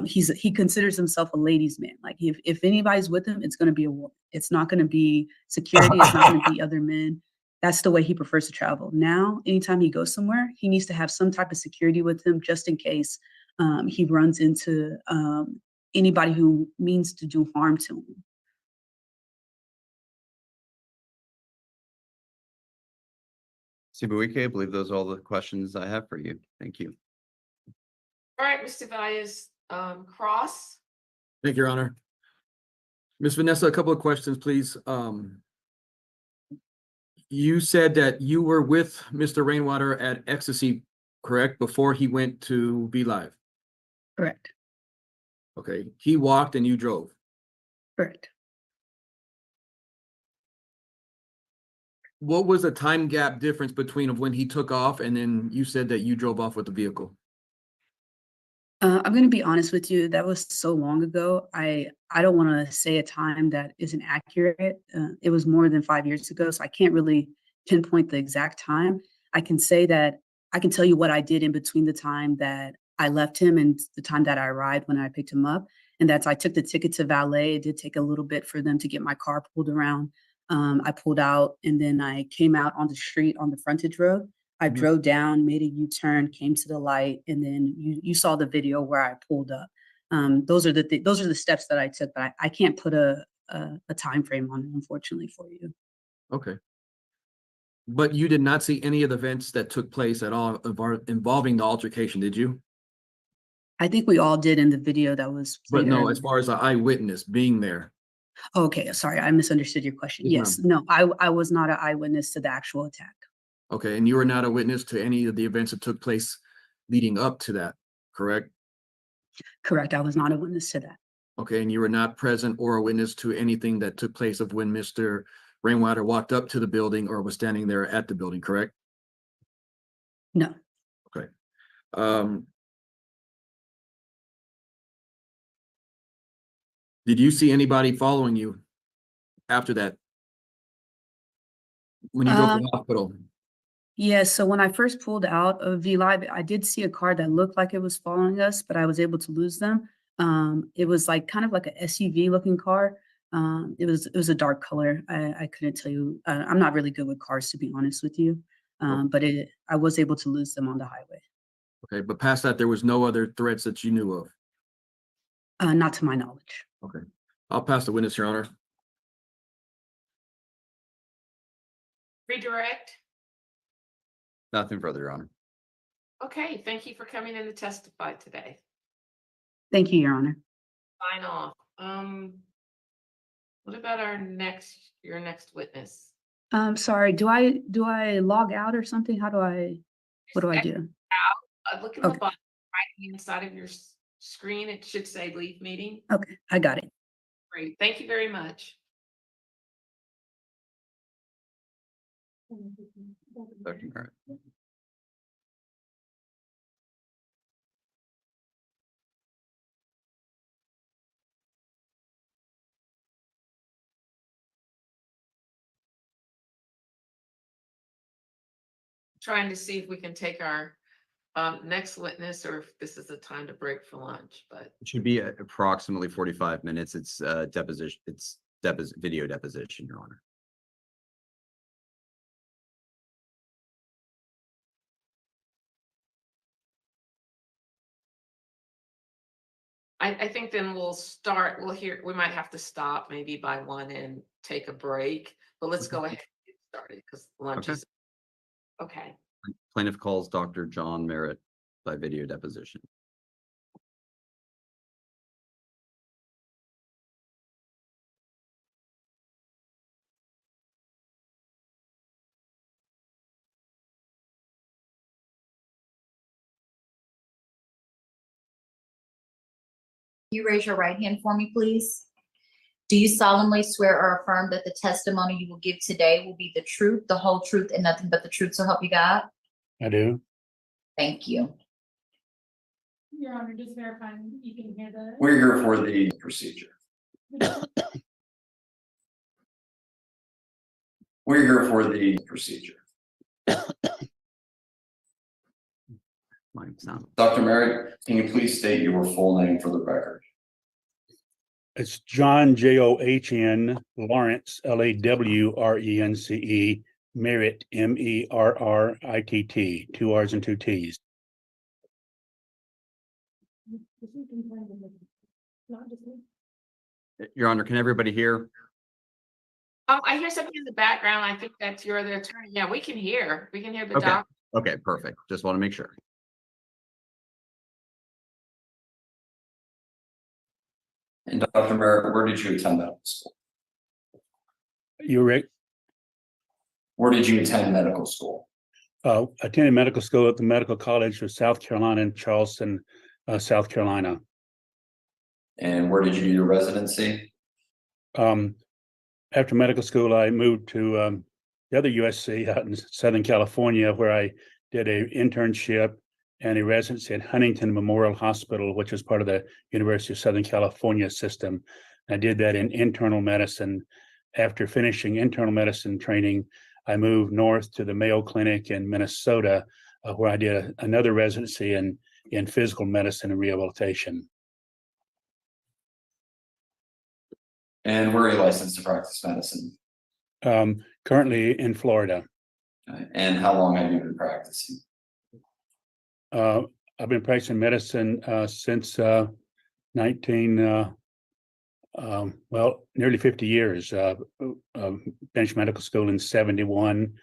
He considers himself a ladies' man. Like if anybody's with him, it's going to be a woman. It's not going to be security. It's not going to be other men. That's the way he prefers to travel. Now, anytime he goes somewhere, he needs to have some type of security with him just in case he runs into anybody who means to do harm to him. Sibuike, I believe those are all the questions I have for you. Thank you. All right, Mr. Valles, Cross. Thank you, Your Honor. Ms. Vanessa, a couple of questions, please. You said that you were with Mr. Rainwater at Ecstasy, correct, before he went to Be Live? Correct. Okay, he walked and you drove. Correct. What was the time gap difference between of when he took off and then you said that you drove off with the vehicle? I'm going to be honest with you. That was so long ago. I don't want to say a time that isn't accurate. It was more than 5 years ago, so I can't really pinpoint the exact time. I can say that I can tell you what I did in between the time that I left him and the time that I arrived when I picked him up. And that's I took the ticket to valet. It did take a little bit for them to get my car pulled around. I pulled out and then I came out on the street on the frontage road. I drove down, made a U-turn, came to the light, and then you saw the video where I pulled up. Those are the steps that I took, but I can't put a time frame on it, unfortunately, for you. Okay. But you did not see any of the events that took place at all involving the altercation, did you? I think we all did in the video that was But played no, earlier. as far as an eyewitness being there. Okay, sorry, I misunderstood your question. Yes, Yes, no, I was not an eyewitness to the actual attack. Okay, and you were not a witness to any of the events that took place leading up to that, correct? Correct, I was not a witness to that. Okay, and you were not present or a witness to anything that took place of when Mr. Rainwater walked up to the building or was standing there at the building, correct? No. Okay. Did you see anybody following you after that? When you drove to the hospital? Yeah, so when I first pulled out of V Live, I did see a car that looked like it was following us, but I was able to lose them. It was like kind of like a SUV looking car. It was a dark color. I couldn't tell you. I'm not really good with cars, to be honest with you. But I was able to lose them on the highway. Okay, but past that, there was no other threats that you knew of? Not to my knowledge. Okay, I'll pass the witness, Your Honor. Redirect. Nothing further, Your Honor. Okay, thank you for coming in to testify today. Thank you, Your Honor. Sign off. What about your next witness? Sorry, do I log out or something? What do I do? Look in the Okay. bottom right hand side of your screen. It should say leave meeting. Okay, I got it. Great. Thank you very much. Dr. Merritt. Trying to see if we can take our next witness or if this is a time to break for lunch, but It should be approximately 45 minutes. It's deposition. It's video deposition, Your Honor. I think then we might have to stop maybe by 1 and take a break, but let's go ahead and get started because lunch Okay. is, okay. Plaintiff calls Dr. John Merritt by video deposition. You raise your right hand for me, please. Do you solemnly swear or affirm that the testimony you will give today will be the truth, the whole truth, and nothing but the truth, so help you God? I do. Thank you. Your Honor, just verifying you can hear the. We're here for the procedure. We're here for the procedure. Mic sound. Dr. Merritt, can you please state your full name for the record? It's John, John, Lawrence, Lawrence, Merritt, Merritt, 2 R's and 2 T's. Your Honor, can everybody hear? Oh, I hear something in the background. I think that's your other attorney. Yeah, we can hear the Okay. doc. Okay, perfect. Just want to make sure. And Dr. Merritt, where did you attend medical school? You, Rick, Where did you attend medical school? attended medical school at the Medical College of South Carolina in Charleston, South Carolina. And where did you do your residency? After medical school, I moved to the other USC out in Southern California, where I did an internship and a residency at Huntington Memorial Hospital, which is part of the University of Southern California system. I did that in internal medicine. After finishing internal medicine training, I moved north to the Mayo Clinic in Minnesota, where I did another residency in physical medicine and rehabilitation. And where are you licensed to practice medicine? Currently in Florida. And how long have you been practicing? I've been practicing medicine since nearly 50 years. Finished medical school in 71.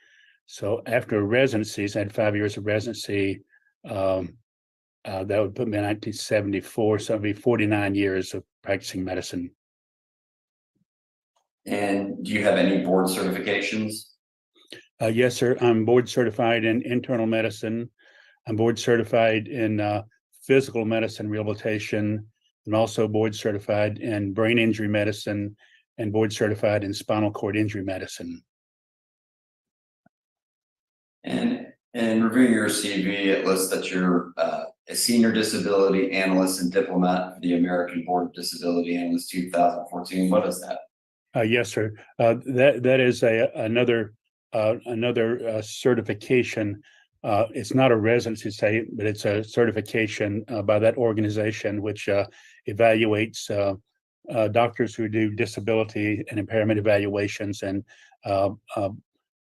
So after residencies, I had 5 years of residency. That would put me in 1974. So it'd be 49 years of practicing medicine. And do you have any board certifications? Yes, sir. I'm board certified in internal medicine. I'm board certified in physical medicine rehabilitation, and also board certified in brain injury medicine and board certified in spinal cord injury medicine. And in reviewing your CV, it lists that you're a senior disability analyst and diplomat for the American Board of Disability Analysts 2014. What is that? Yes, sir. That is another certification. It's not a residency site, but it's a certification by that organization, which evaluates doctors who do disability and impairment evaluations and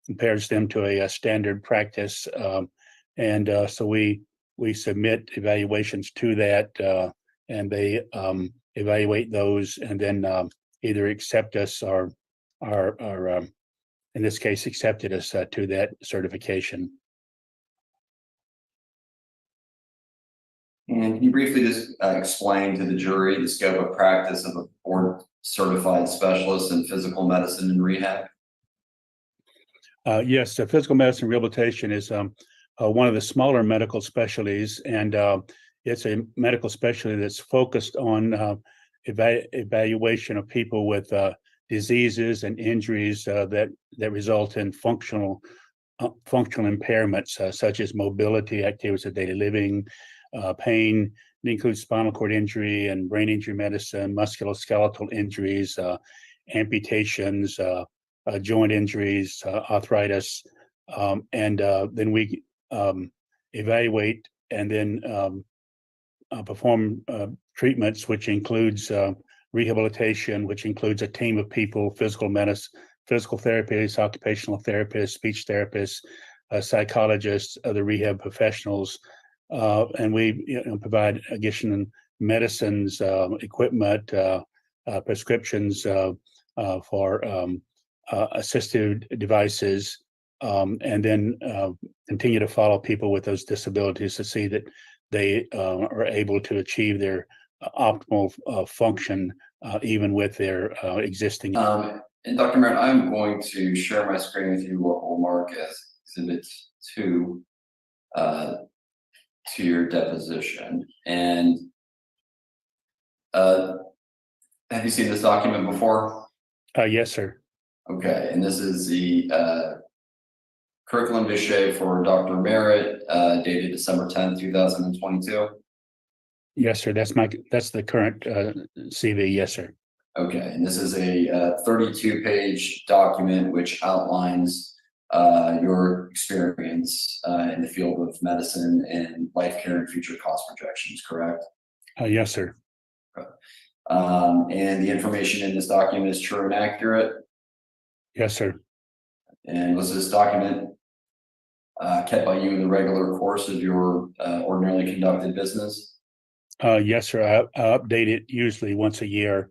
compares them to a standard practice. So we submit evaluations to that, and they evaluate those, and then either accept us or in this case accepted us to that certification. And can you briefly just explain to the jury the scope of practice of a board certified specialist in physical medicine and rehab? Yes, physical medicine rehabilitation is one of the smaller medical specialties, and it's a medical specialty that's focused on evaluation of people with diseases and injuries that result in functional impairments, such as mobility, activities of daily living, pain. It includes spinal cord injury and brain injury medicine, musculoskeletal injuries, amputations, joint injuries, arthritis, and then we evaluate and then perform treatments, which includes rehabilitation, which includes a team of people, physical therapists, occupational therapists, speech therapists, psychologists, other rehab professionals, and we provide additional medicines, equipment, prescriptions for assistive devices, and then continue to follow people with those disabilities to see that they are able to achieve their optimal function even with their existing. And Dr. Merritt, I'm going to share my screen with you what we'll mark as exhibit 2 to your deposition. And have you seen this document before? Yes, sir. Okay, and this is the curriculum vitae for Dr. Merritt, dated December 10th, 2022. Yes, sir. That's the current CV. Yes, sir. Okay, and this is a 32-page document which outlines your experience in the field of medicine and life care and future cost projections, correct? Yes, sir. And the information in this document is true and accurate? Yes, sir. And was this document kept by you in the regular course of your ordinarily conducted business? Yes, sir. I update it usually once a year.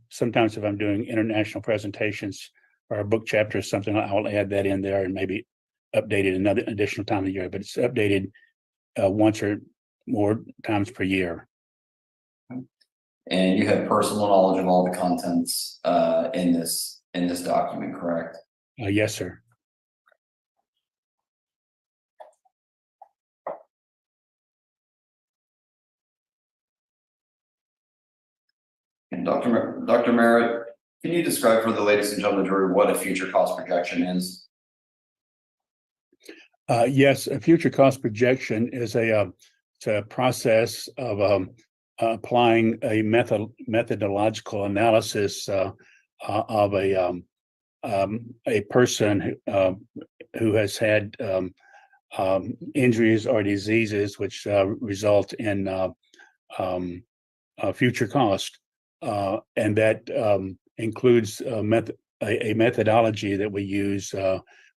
Sometimes if I'm doing international presentations or a book chapter or something, I'll add that in there and maybe update it another additional time a year, but it's updated once or more times per year. And you have personal knowledge of all the contents in this document, correct? Yes, sir. And Dr. Merritt, can you describe for the ladies and gentlemen of the jury what a future cost projection is? Yes, a future cost projection is it's a process of applying a methodological analysis of a person who has had injuries or diseases which result in future cost, and that includes a methodology that we use,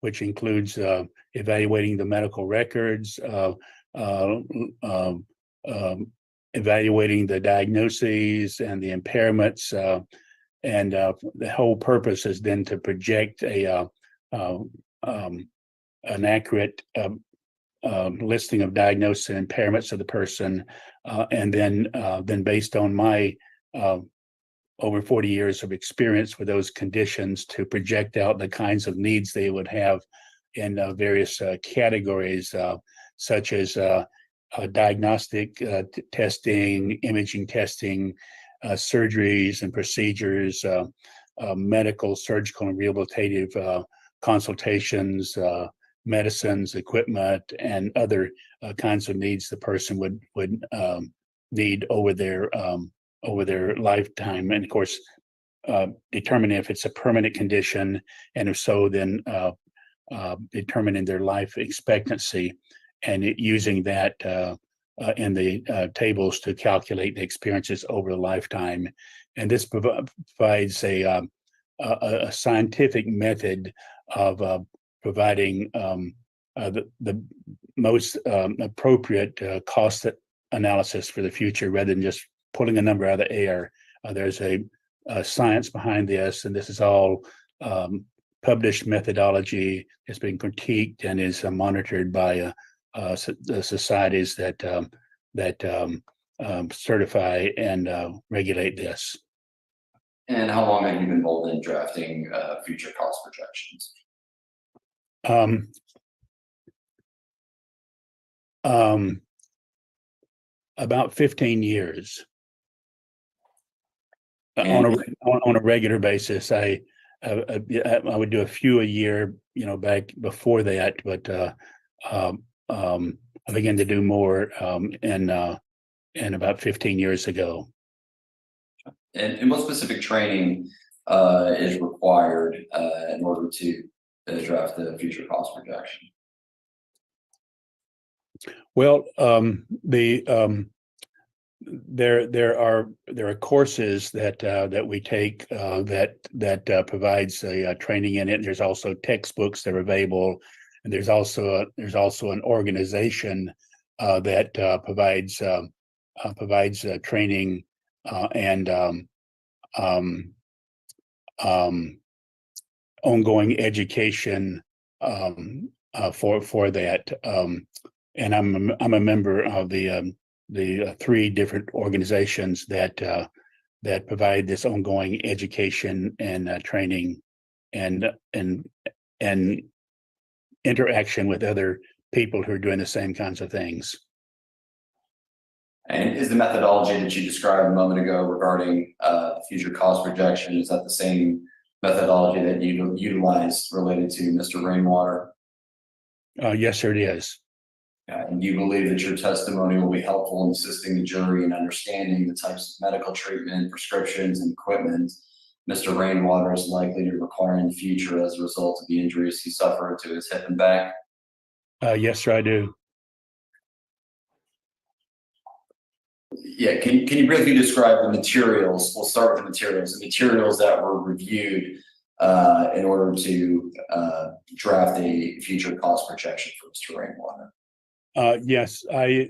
which includes evaluating the medical records, evaluating the diagnoses and the impairments, and the whole purpose is then to project an accurate listing of diagnosis and impairments of the person, and then based on my over 40 years of experience with those conditions, to project out the kinds of needs they would have in various categories, such as diagnostic testing, imaging testing, surgeries and procedures, medical, surgical, and rehabilitative consultations, medicines, equipment, and other kinds of needs the person would need over their lifetime, and of course, determining if it's a permanent condition, and if so, then determining their life expectancy, and using that in the tables to calculate the experiences over the lifetime. And this provides a scientific method of providing the most appropriate cost analysis for the future, rather than just pulling a number out of the air. There's a science behind this, and this is all published methodology. It's been critiqued and is monitored by the societies that certify and regulate this. And how long have you been involved in drafting future cost projections? About 15 years. On a regular basis. I would do a few a year, back before that, but I began to do more in about 15 years ago. And what specific training is required in order to draft the future cost projection? Well, there are courses that we take that provides a training in it. There's also textbooks that are available, and there's also an organization that provides provides training and ongoing education for that. And I'm a member of the three different organizations that provide this ongoing education and training and interaction with other people who are doing the same kinds of things. And is the methodology that you described a moment ago regarding future cost projection, is that the same methodology that you utilized related to Mr. Rainwater? Yes, sir, it is. And do you believe that your testimony will be helpful in assisting the jury in understanding the types of medical treatment, prescriptions, and equipment Mr. Rainwater is likely to require in the future as a result of the injuries he suffered to his hip and back? Yes, sir, I do. Yeah, can you briefly describe the materials? We'll start with the materials that were reviewed in order to draft a future cost projection for Mr. Rainwater. Yes, I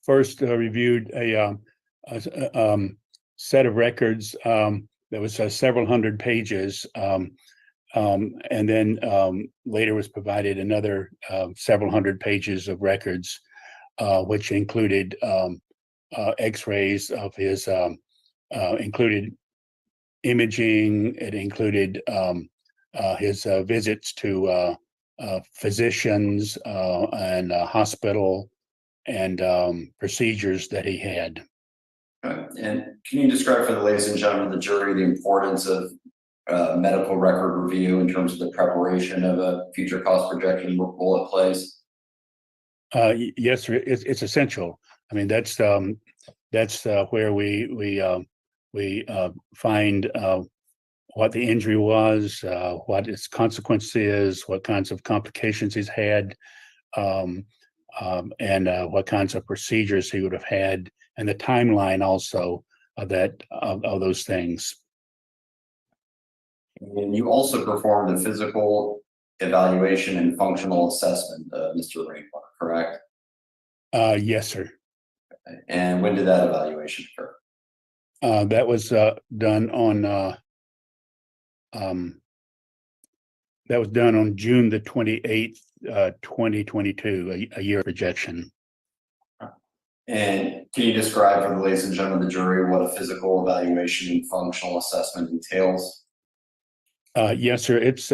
first reviewed a set of records that was several hundred pages, and then later was provided another several hundred pages of records, which included X-rays of his, included imaging. It included his visits to physicians and hospital and procedures that he had. And can you describe for the ladies and gentlemen of the jury the importance of medical record review in terms of the preparation of a future cost projection will it plays? Yes, sir, it's essential. I mean, that's where we find what the injury was, what its consequence is, what kinds of complications he's had, and what kinds of procedures he would have had, and the timeline also of those things. And you also performed a physical evaluation and functional assessment of Mr. Rainwater, correct? Yes, sir. And when did that evaluation occur? That was done on June the 28th, 2022, a year projection. And can you describe for the ladies and gentlemen of the jury what a physical evaluation and functional assessment entails? Yes, sir. It's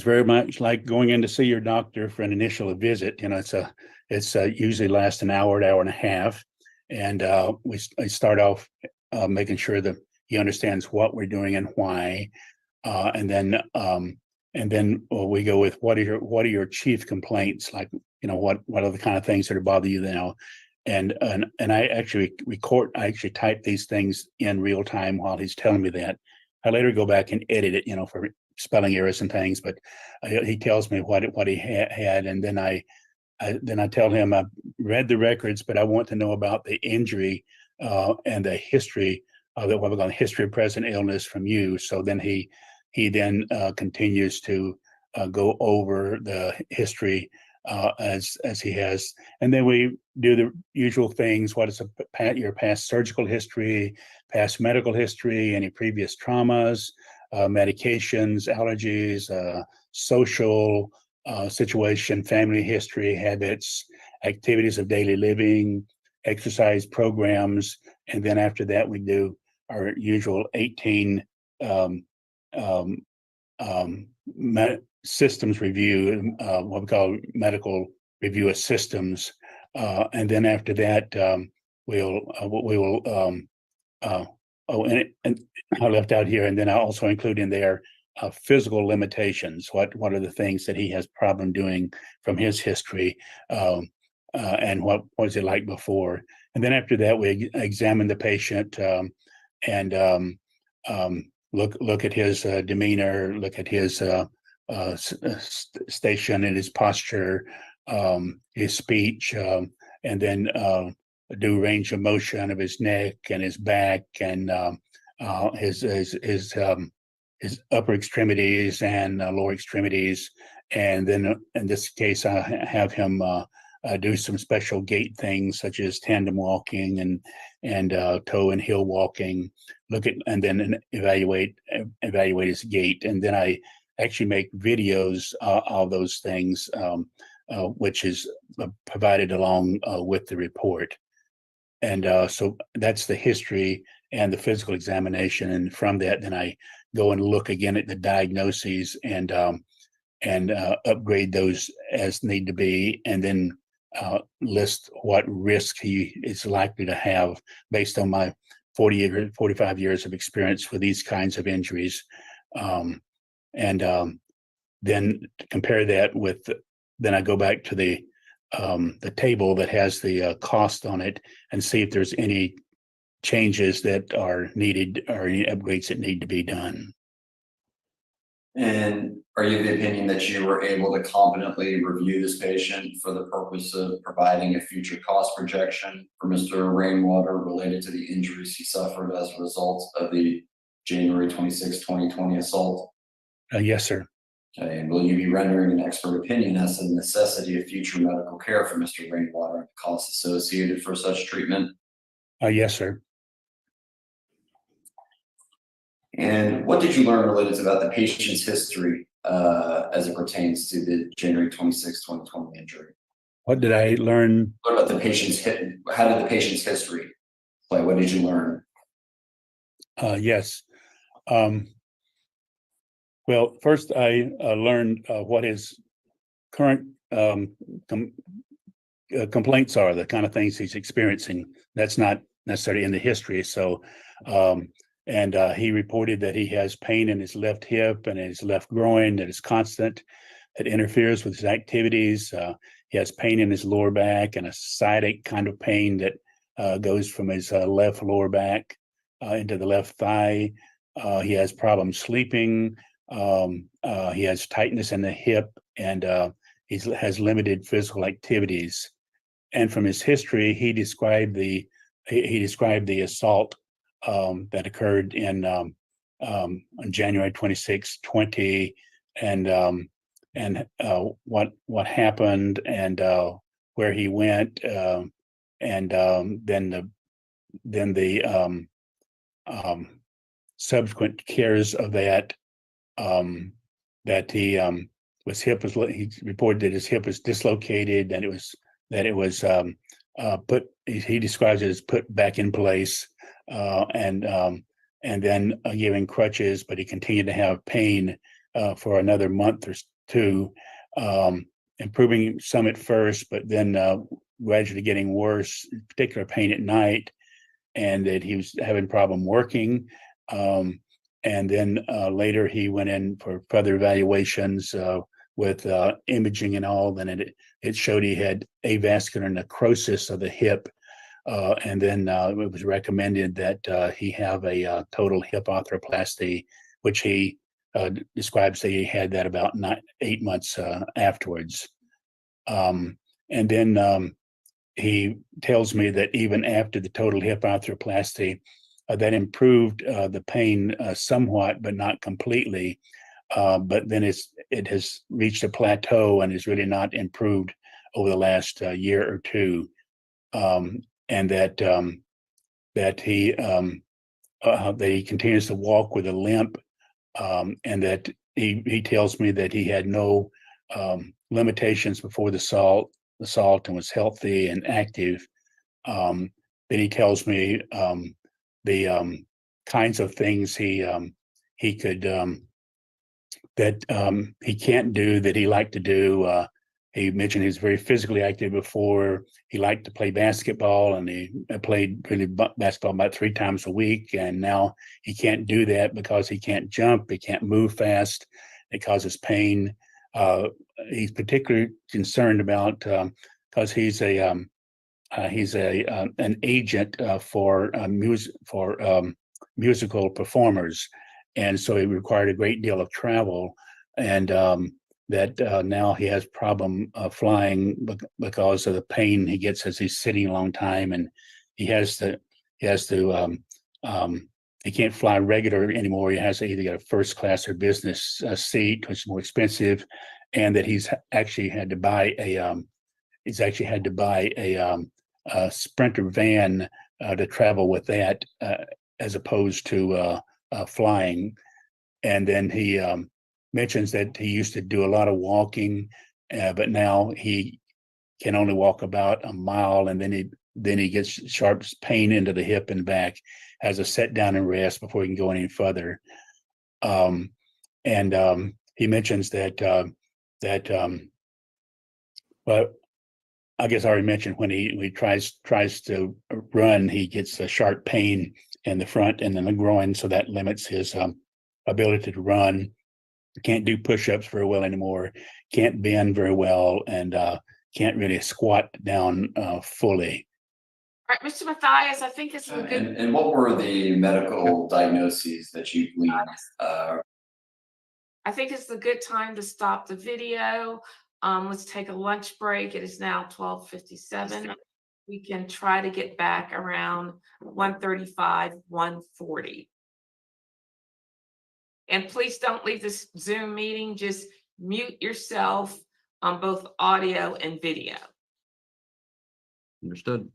very much like going in to see your doctor for an initial visit. You know, it's usually lasts an hour and a half, and I start off making sure that he understands what we're doing and why, and then we go with what are your chief complaints, like, you know, what are the kind of things that are bothering you now, and I actually type these things in real time while he's telling me that. I later go back and edit it, you know, for spelling errors and things, but he tells me what he had, and then I tell him I've read the records, but I want to know about the injury and the history of what we're calling history of present illness from you. So then he then continues to go over the history as he has, and then we do the usual things. What is your past surgical history, past medical history, any previous traumas, medications, allergies, social situation, family history, habits, activities of daily living, exercise programs, and then after that we do our usual 18 systems review, what we call medical review of systems, and then after that we will and I left out here, and then I also include in there physical limitations. What are the things that he has problem doing from his history, and what was it like before? And then after that, we examine the patient and look at his demeanor, look at his station and his posture, his speech, and then do range of motion of his neck and his back and his upper extremities and lower extremities. And then in this case, I have him do some special gait things such as tandem walking and toe and heel walking, and then evaluate his gait. And then I actually make videos of those things, which is provided along with the report. And so that's the history and the physical examination. And from that, then I go and look again at the diagnoses and upgrade those as need to be, and then list what risk he is likely to have based on my 45 years of experience with these kinds of injuries. Then compare that with, then I go back to the table that has the cost on it and see if there's any changes that are needed or any upgrades that need to be done. And are you of the opinion that you were able to competently review this patient for the purpose of providing a future cost projection for Mr. Rainwater related to the injuries he suffered as a result of the January 26, 2020 assault? Yes, sir. Okay, and will you be rendering an expert opinion as to the necessity of future medical care for Mr. Rainwater and the costs associated for such treatment? Yes, sir. And what did you learn related to about the patient's history as it pertains to the January 26, 2020 injury? What did I learn? What about the patient's how did the patient's history play? What did you learn? Yes. Well, first I learned what his current complaints are, the kind of things he's experiencing. That's not necessarily in the history. So, he reported that he has pain in his left hip and his left groin that is constant, that interferes with his activities. He has pain in his lower back and a sciatic kind of pain that goes from his left lower back into the left thigh. He has problems sleeping. He has tightness in the hip, and he has limited physical activities. And from his history, he described the assault that occurred on January 26, 20, and what happened and where he went, and then the subsequent cares of that. That he reported that his hip was dislocated, and it was put. He describes it as put back in place, and then given crutches, but he continued to have pain for another month or two, improving some at first, but then gradually getting worse, particular pain at night, and that he was having problem working. And then later he went in for further evaluations with imaging and all. Then it showed he had avascular necrosis of the hip. And then it was recommended that he have a total hip arthroplasty, which he describes that he had that about 8 months afterwards. And then he tells me that even after the total hip arthroplasty, that improved the pain somewhat, but not completely. But then it has reached a plateau and is really not improved over the last year or two. And that he continues to walk with a limp, and that he tells me that he had no limitations before the assault and was healthy and active. Then he tells me the kinds of things he could that he can't do that he liked to do. He mentioned he was very physically active before. He liked to play basketball, and he played really basketball about 3 times a week. And now he can't do that because he can't jump. He can't move fast. It causes pain. He's particularly concerned about because he's an agent for musical performers, and so he required a great deal of travel, and that now he has problem flying because of the pain he gets as he's sitting a long time, and he can't fly regular anymore. He has to either get a first class or business seat, which is more expensive, and that he's actually had to buy he's actually had to buy a Sprinter van to travel with that as opposed to flying. And then he mentions that he used to do a lot of walking, but now he can only walk about a mile, and then he gets sharp pain into the hip and back, has a set down and rest before he can go any further. He mentions that well, I guess I already mentioned when he tries to run, he gets a sharp pain in the front and in the groin, so that limits his ability to run. Can't do push-ups very well anymore, can't bend very well, and can't really squat down fully. All right, Mr. Matthias, I think it's a good. And what were the medical diagnoses that you gleaned? I think it's a good time to stop the video. Let's take a lunch break. It is now 12:57. We can try to get back around 1:35, 1:40. And please don't leave this Zoom meeting. Just mute yourself on both audio and video. Understood.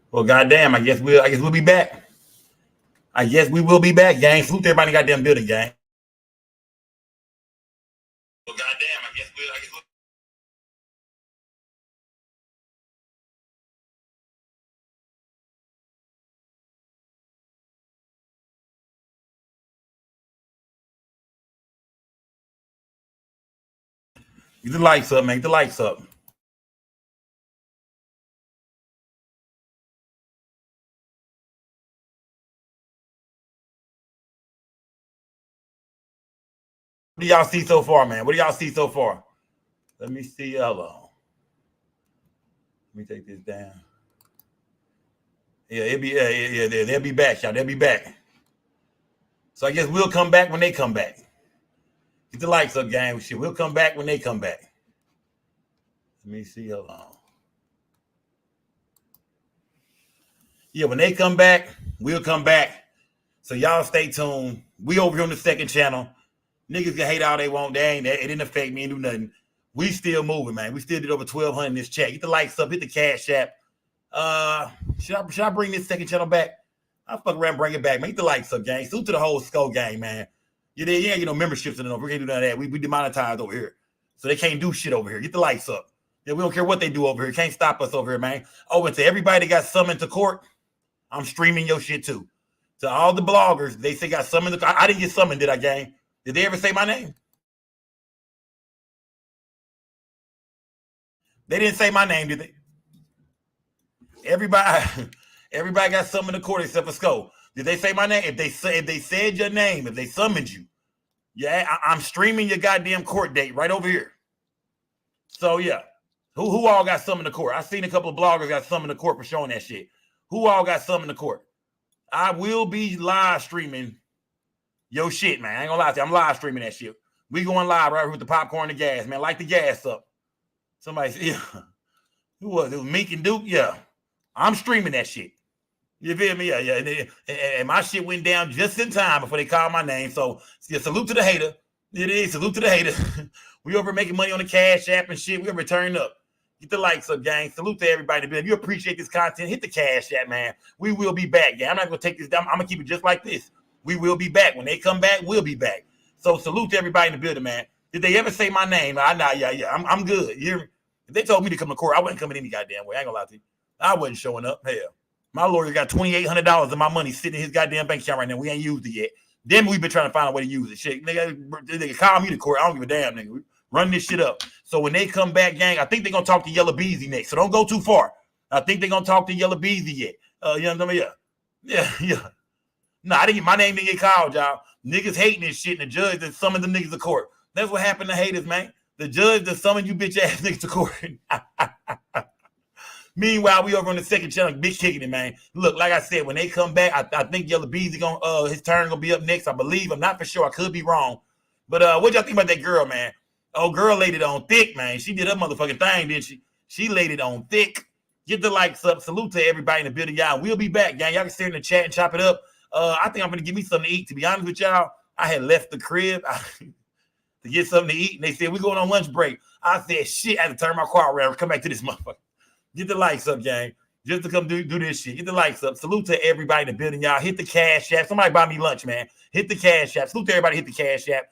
Well, goddamn, I guess we'll be back. I guess we will be back, gang. Salute to everybody in the goddamn building, gang. Well, goddamn, I guess we'll Get the lights up, man. Get the lights up. What do y'all see so far, man? What do y'all see so far? Let me see. Hello. Let me take this down. Yeah, they'll be back, y'all. They'll be back. So I guess we'll come back when they come back. Get the lights up, gang. Shit, we'll come back when they come back. Let me see. Hold on. Yeah, when they come back, we'll come back. So y'all stay tuned. We over here on the second channel. Niggas can hate all they want. It didn't affect me and do nothing. We still moving, man. We still did over 1,200 in this chat. Get the lights up. Hit the Cash App. Should I bring this second channel back? I'll fuck around and bring it back, man. Get the lights up, gang. Salute to the whole Skull gang, man. You know, memberships and all. We can't do none of that. We demonetized over here. So they can't do shit over here. Get the lights up. Yeah, we don't care what they do over here. Can't stop us over here, man. Oh, and to everybody that got summoned to court, I'm streaming your shit too. To all the bloggers, they say got summoned. I didn't get summoned, did I, gang? Did they ever say my name? They didn't say my name, did they? Everybody got summoned to court except for Skull. Did they say my name? If they said your name, if they summoned you, yeah, I'm streaming your goddamn court date right over here. So yeah, who all got summoned to court? I seen a couple of bloggers got summoned to court for showing that shit. Who all got summoned to court? I will be live streaming your shit, man. I ain't gonna lie to you. I'm live streaming that shit. We going live right here with the popcorn and the gas, man. Light the gas up. Somebody said, yeah. Who was it? It was Meek and Duke? Yeah. I'm streaming that shit. You feel me? Yeah. And my shit went down just in time before they called my name. So yeah, salute to the hater. It is. Salute to the hater. We over making money on the Cash App and shit. We over turning up. Get the likes up, gang. Salute to everybody. If you appreciate this content, hit the Cash App, man. We will be back, gang. I'm not going to take this down. I'm going to keep it just like this. We will be back. When they come back, we'll be back. So salute to everybody in the building, man. Did they ever say my name? Yeah. I'm good. If they told me to come to court, I wasn't coming any goddamn way. I ain't going to lie to you. I wasn't showing up. Hell, my lawyer got $2,800 of my money sitting in his goddamn bank account right now. We ain't used it yet. Then we've been trying to find a way to use it. Shit, nigga, call me to court. I don't give a damn, nigga. Run this shit up. So when they come back, gang, I think they're gonna talk to Yella Beezy next. So don't go too far. I think they're gonna talk to Yella Beezy yet. You know what I mean? Yeah. No, I didn't. My name didn't get called, y'all. Niggas hating this shit, and the judge that summoned the niggas to court. That's what happened to haters, man. The judge that summoned you bitch ass niggas to court. Meanwhile, we over on the second channel, bitch kicking it, man. Look, like I said, when they come back, I think Yella Beezy gonna his turn gonna be up next. I believe. I'm not for sure. I could be wrong. But what y'all think about that girl, man? Oh, girl laid it on thick, man. She did her motherfucking thing, didn't she? She laid it on thick. Get the likes up. Salute to everybody in the building, y'all. We'll be back, gang. Y'all can stay in the chat and chop it up. I think I'm gonna give me something to eat. To be honest with y'all, I had left the crib to get something to eat, and they said we going on lunch break. I said, shit, I had to turn my car around, come back to this motherfucker. Get the likes up, gang. Just to come do this shit. Get the likes up. Salute to everybody in the building, y'all. Hit the Cash App. Somebody buy me lunch, man. Hit the Cash App. Salute to everybody. Hit the Cash App.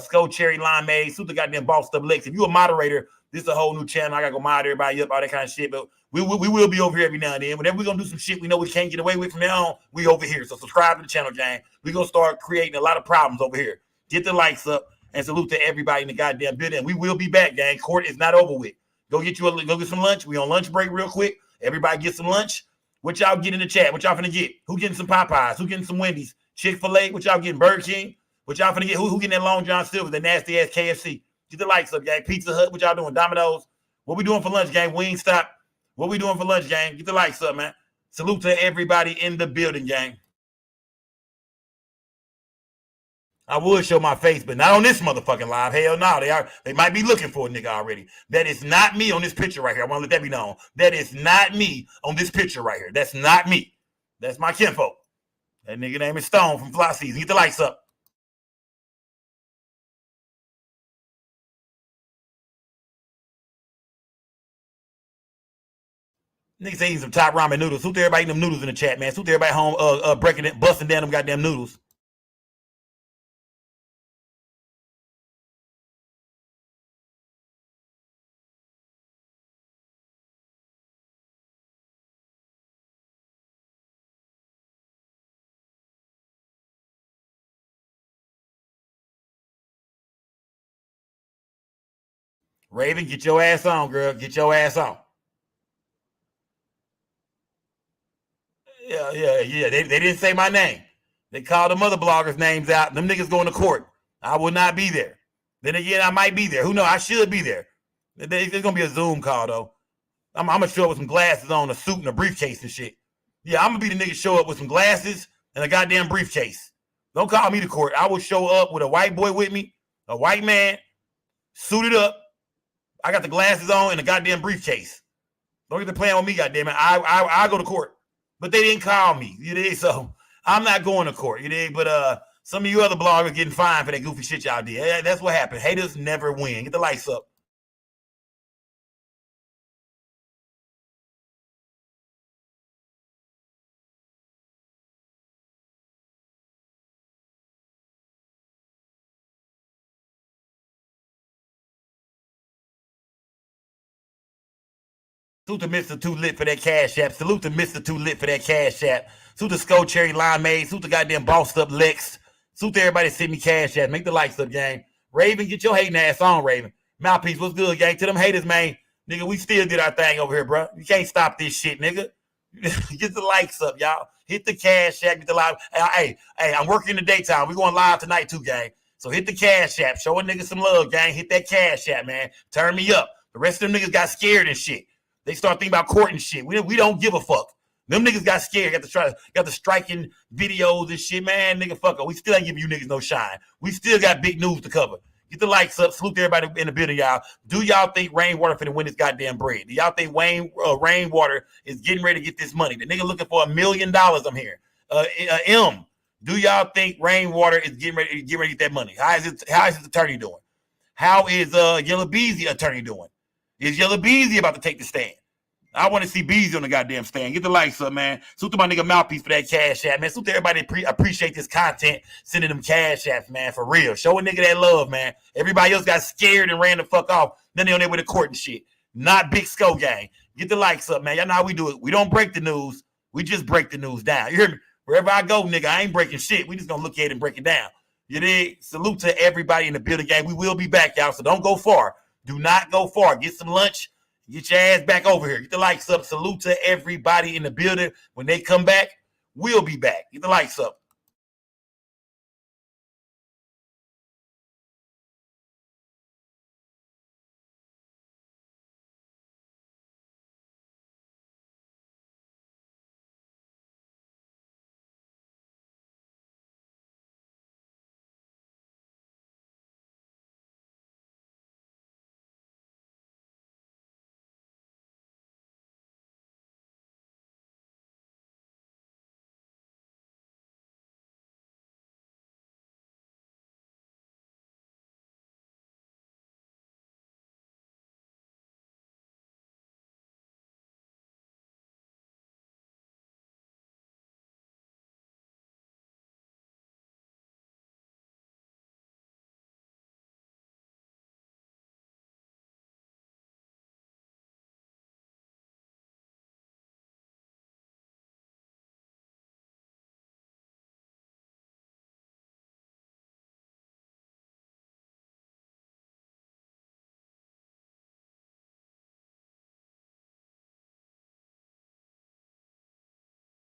Skull Cherry Limeade. Salute the goddamn Bossed Up Lex. If you a moderator, this is a whole new channel. I gotta go mod everybody up, all that kind of shit. But we will be over here every now and then. Whenever we're gonna do some shit we know we can't get away with from now on, we over here. So subscribe to the channel, gang. We're gonna start creating a lot of problems over here. Get the likes up and salute to everybody in the goddamn building. We will be back, gang. Court is not over with. Go get some lunch. We on lunch break real quick. Everybody get some lunch. What y'all get in the chat? What y'all finna get? Who getting some Popeyes? Who getting some Wendy's? Chick-fil-A? What y'all getting? Burger King? What y'all finna get? Who getting that Long John Silver? The nasty ass KFC? Get the likes up, gang. Pizza Hut? What y'all doing? Domino's? What we doing for lunch, gang? Wingstop? What we doing for lunch, gang? Get the likes up, man. Salute to everybody in the building, gang. I would show my face, but not on this motherfucking live. Hell no, they might be looking for a nigga already. That is not me on this picture right here. I want to let that be known. That is not me on this picture right here. That's not me. That's my kinfolk. That nigga name is Stone from Fly Season. Get the lights up. Niggas eating some top ramen noodles. Who's everybody eating them noodles in the chat, man? Who's everybody home breaking it, busting down them goddamn noodles? Raven, get your ass on, girl. Get your ass on. Yeah. They didn't say my name. They called the mother bloggers' names out. Them niggas going to court. I will not be there. Then again, I might be there. Who knows? I should be there. There's going to be a Zoom call, though. I'm going to show up with some glasses on, a suit and a briefcase and shit. Yeah, I'm going to be the nigga show up with some glasses and a goddamn briefcase. Don't call me to court. I will show up with a white boy with me, a white man, suited up. I got the glasses on and a goddamn briefcase. Don't get to playing with me, goddamn it. I go to court. But they didn't call me, you dig? So I'm not going to court, you dig? But some of you other bloggers getting fined for that goofy shit y'all did. That's what happened. Haters never win. Get the lights up. Salute to Mr. Too Lit for that Cash App. Salute to Mr. Too Lit for that Cash App. Salute to Skull Cherry Limeade. Salute to goddamn Bossed Up Lex. Salute to everybody send me Cash App. Make the likes up, gang. Raven, get your hating ass on, Raven. Mouthpiece, what's good, gang? To them haters, man. Nigga, we still did our thing over here, bro. You can't stop this shit, nigga. Get the likes up, y'all. Hit the Cash App. Get the live. Hey, I'm working in the daytime. We going live tonight, too, gang. So hit the Cash App. Show a nigga some love, gang. Hit that Cash App, man. Turn me up. The rest of them niggas got scared and shit. They start thinking about court and shit. We don't give a fuck. Them niggas got scared. Got the striking videos and shit, man. Nigga, fuck up. We still ain't giving you niggas no shine. We still got big news to cover. Get the likes up. Salute to everybody in the building, y'all. Do y'all think Rainwater finna win this goddamn bread? Do y'all think Rainwater is getting ready to get this money? The nigga looking for $1 million, I'm hearing. Do y'all think Rainwater is getting ready to get that money? How is his attorney doing? How is Yella Beezy attorney doing? Is Yella Beezy about to take the stand? I want to see Beezy on the goddamn stand. Get the likes up, man. Salute to my nigga Mouthpiece for that Cash App, man. Salute to everybody appreciate this content, sending them Cash Apps, man, for real. Show a nigga that love, man. Everybody else got scared and ran the fuck off. Then they on their way to court and shit. Not Big Skull Gang. Get the likes up, man. Y'all know how we do it. We don't break the news. We just break the news down. You hear me? Wherever I go, nigga, I ain't breaking shit. We just gonna look at it and break it down. You dig? Salute to everybody in the building, gang. We will be back, y'all, so don't go far. Do not go far. Get some lunch. Get your ass back over here. Get the likes up. Salute to everybody in the building. When they come back, we'll be back. Get the likes up.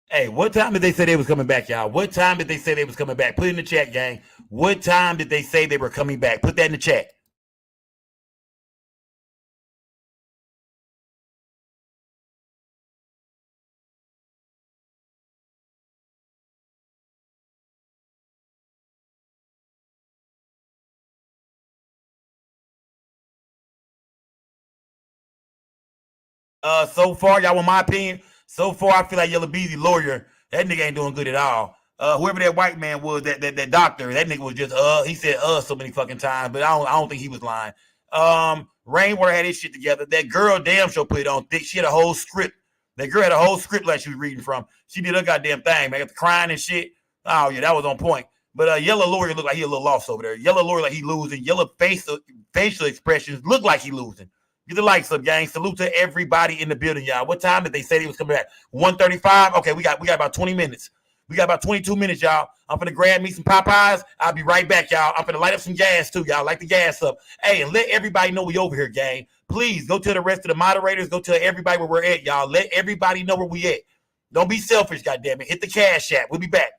Hey, what time did they say they was coming back, y'all? What time did they say they was coming back? Put it in the chat, gang. What time did they say they were coming back? Put that in the chat. So far, y'all want my opinion? So far, I feel like Yella Beezy lawyer, that nigga ain't doing good at all. Whoever that white man was, that doctor, that nigga was just he said so many fucking times, but I don't think he was lying. Rainwater had his shit together. That girl damn sure put it on thick. She had a whole script. That girl had a whole script like she was reading from. She did her goddamn thing, man. Got the crying and shit. Oh yeah, that was on point. But Yella lawyer looked like he a little lost over there. Yella lawyer like he losing. Yella facial expressions look like he losing. Get the likes up, gang. Salute to everybody in the building, y'all. What time did they say they was coming back? 1:35? Okay, we got about 20 minutes. We got about 22 minutes, y'all. I'm finna grab me some Popeyes. I'll be right back, y'all. I'm finna light up some gas, too, y'all. Light the gas up. Hey, and let everybody know we over here, gang. Please, go tell the rest of the moderators. Go tell everybody where we're at, y'all. Let everybody know where we at. Don't be selfish, goddammit. Hit the cash app. We'll be back.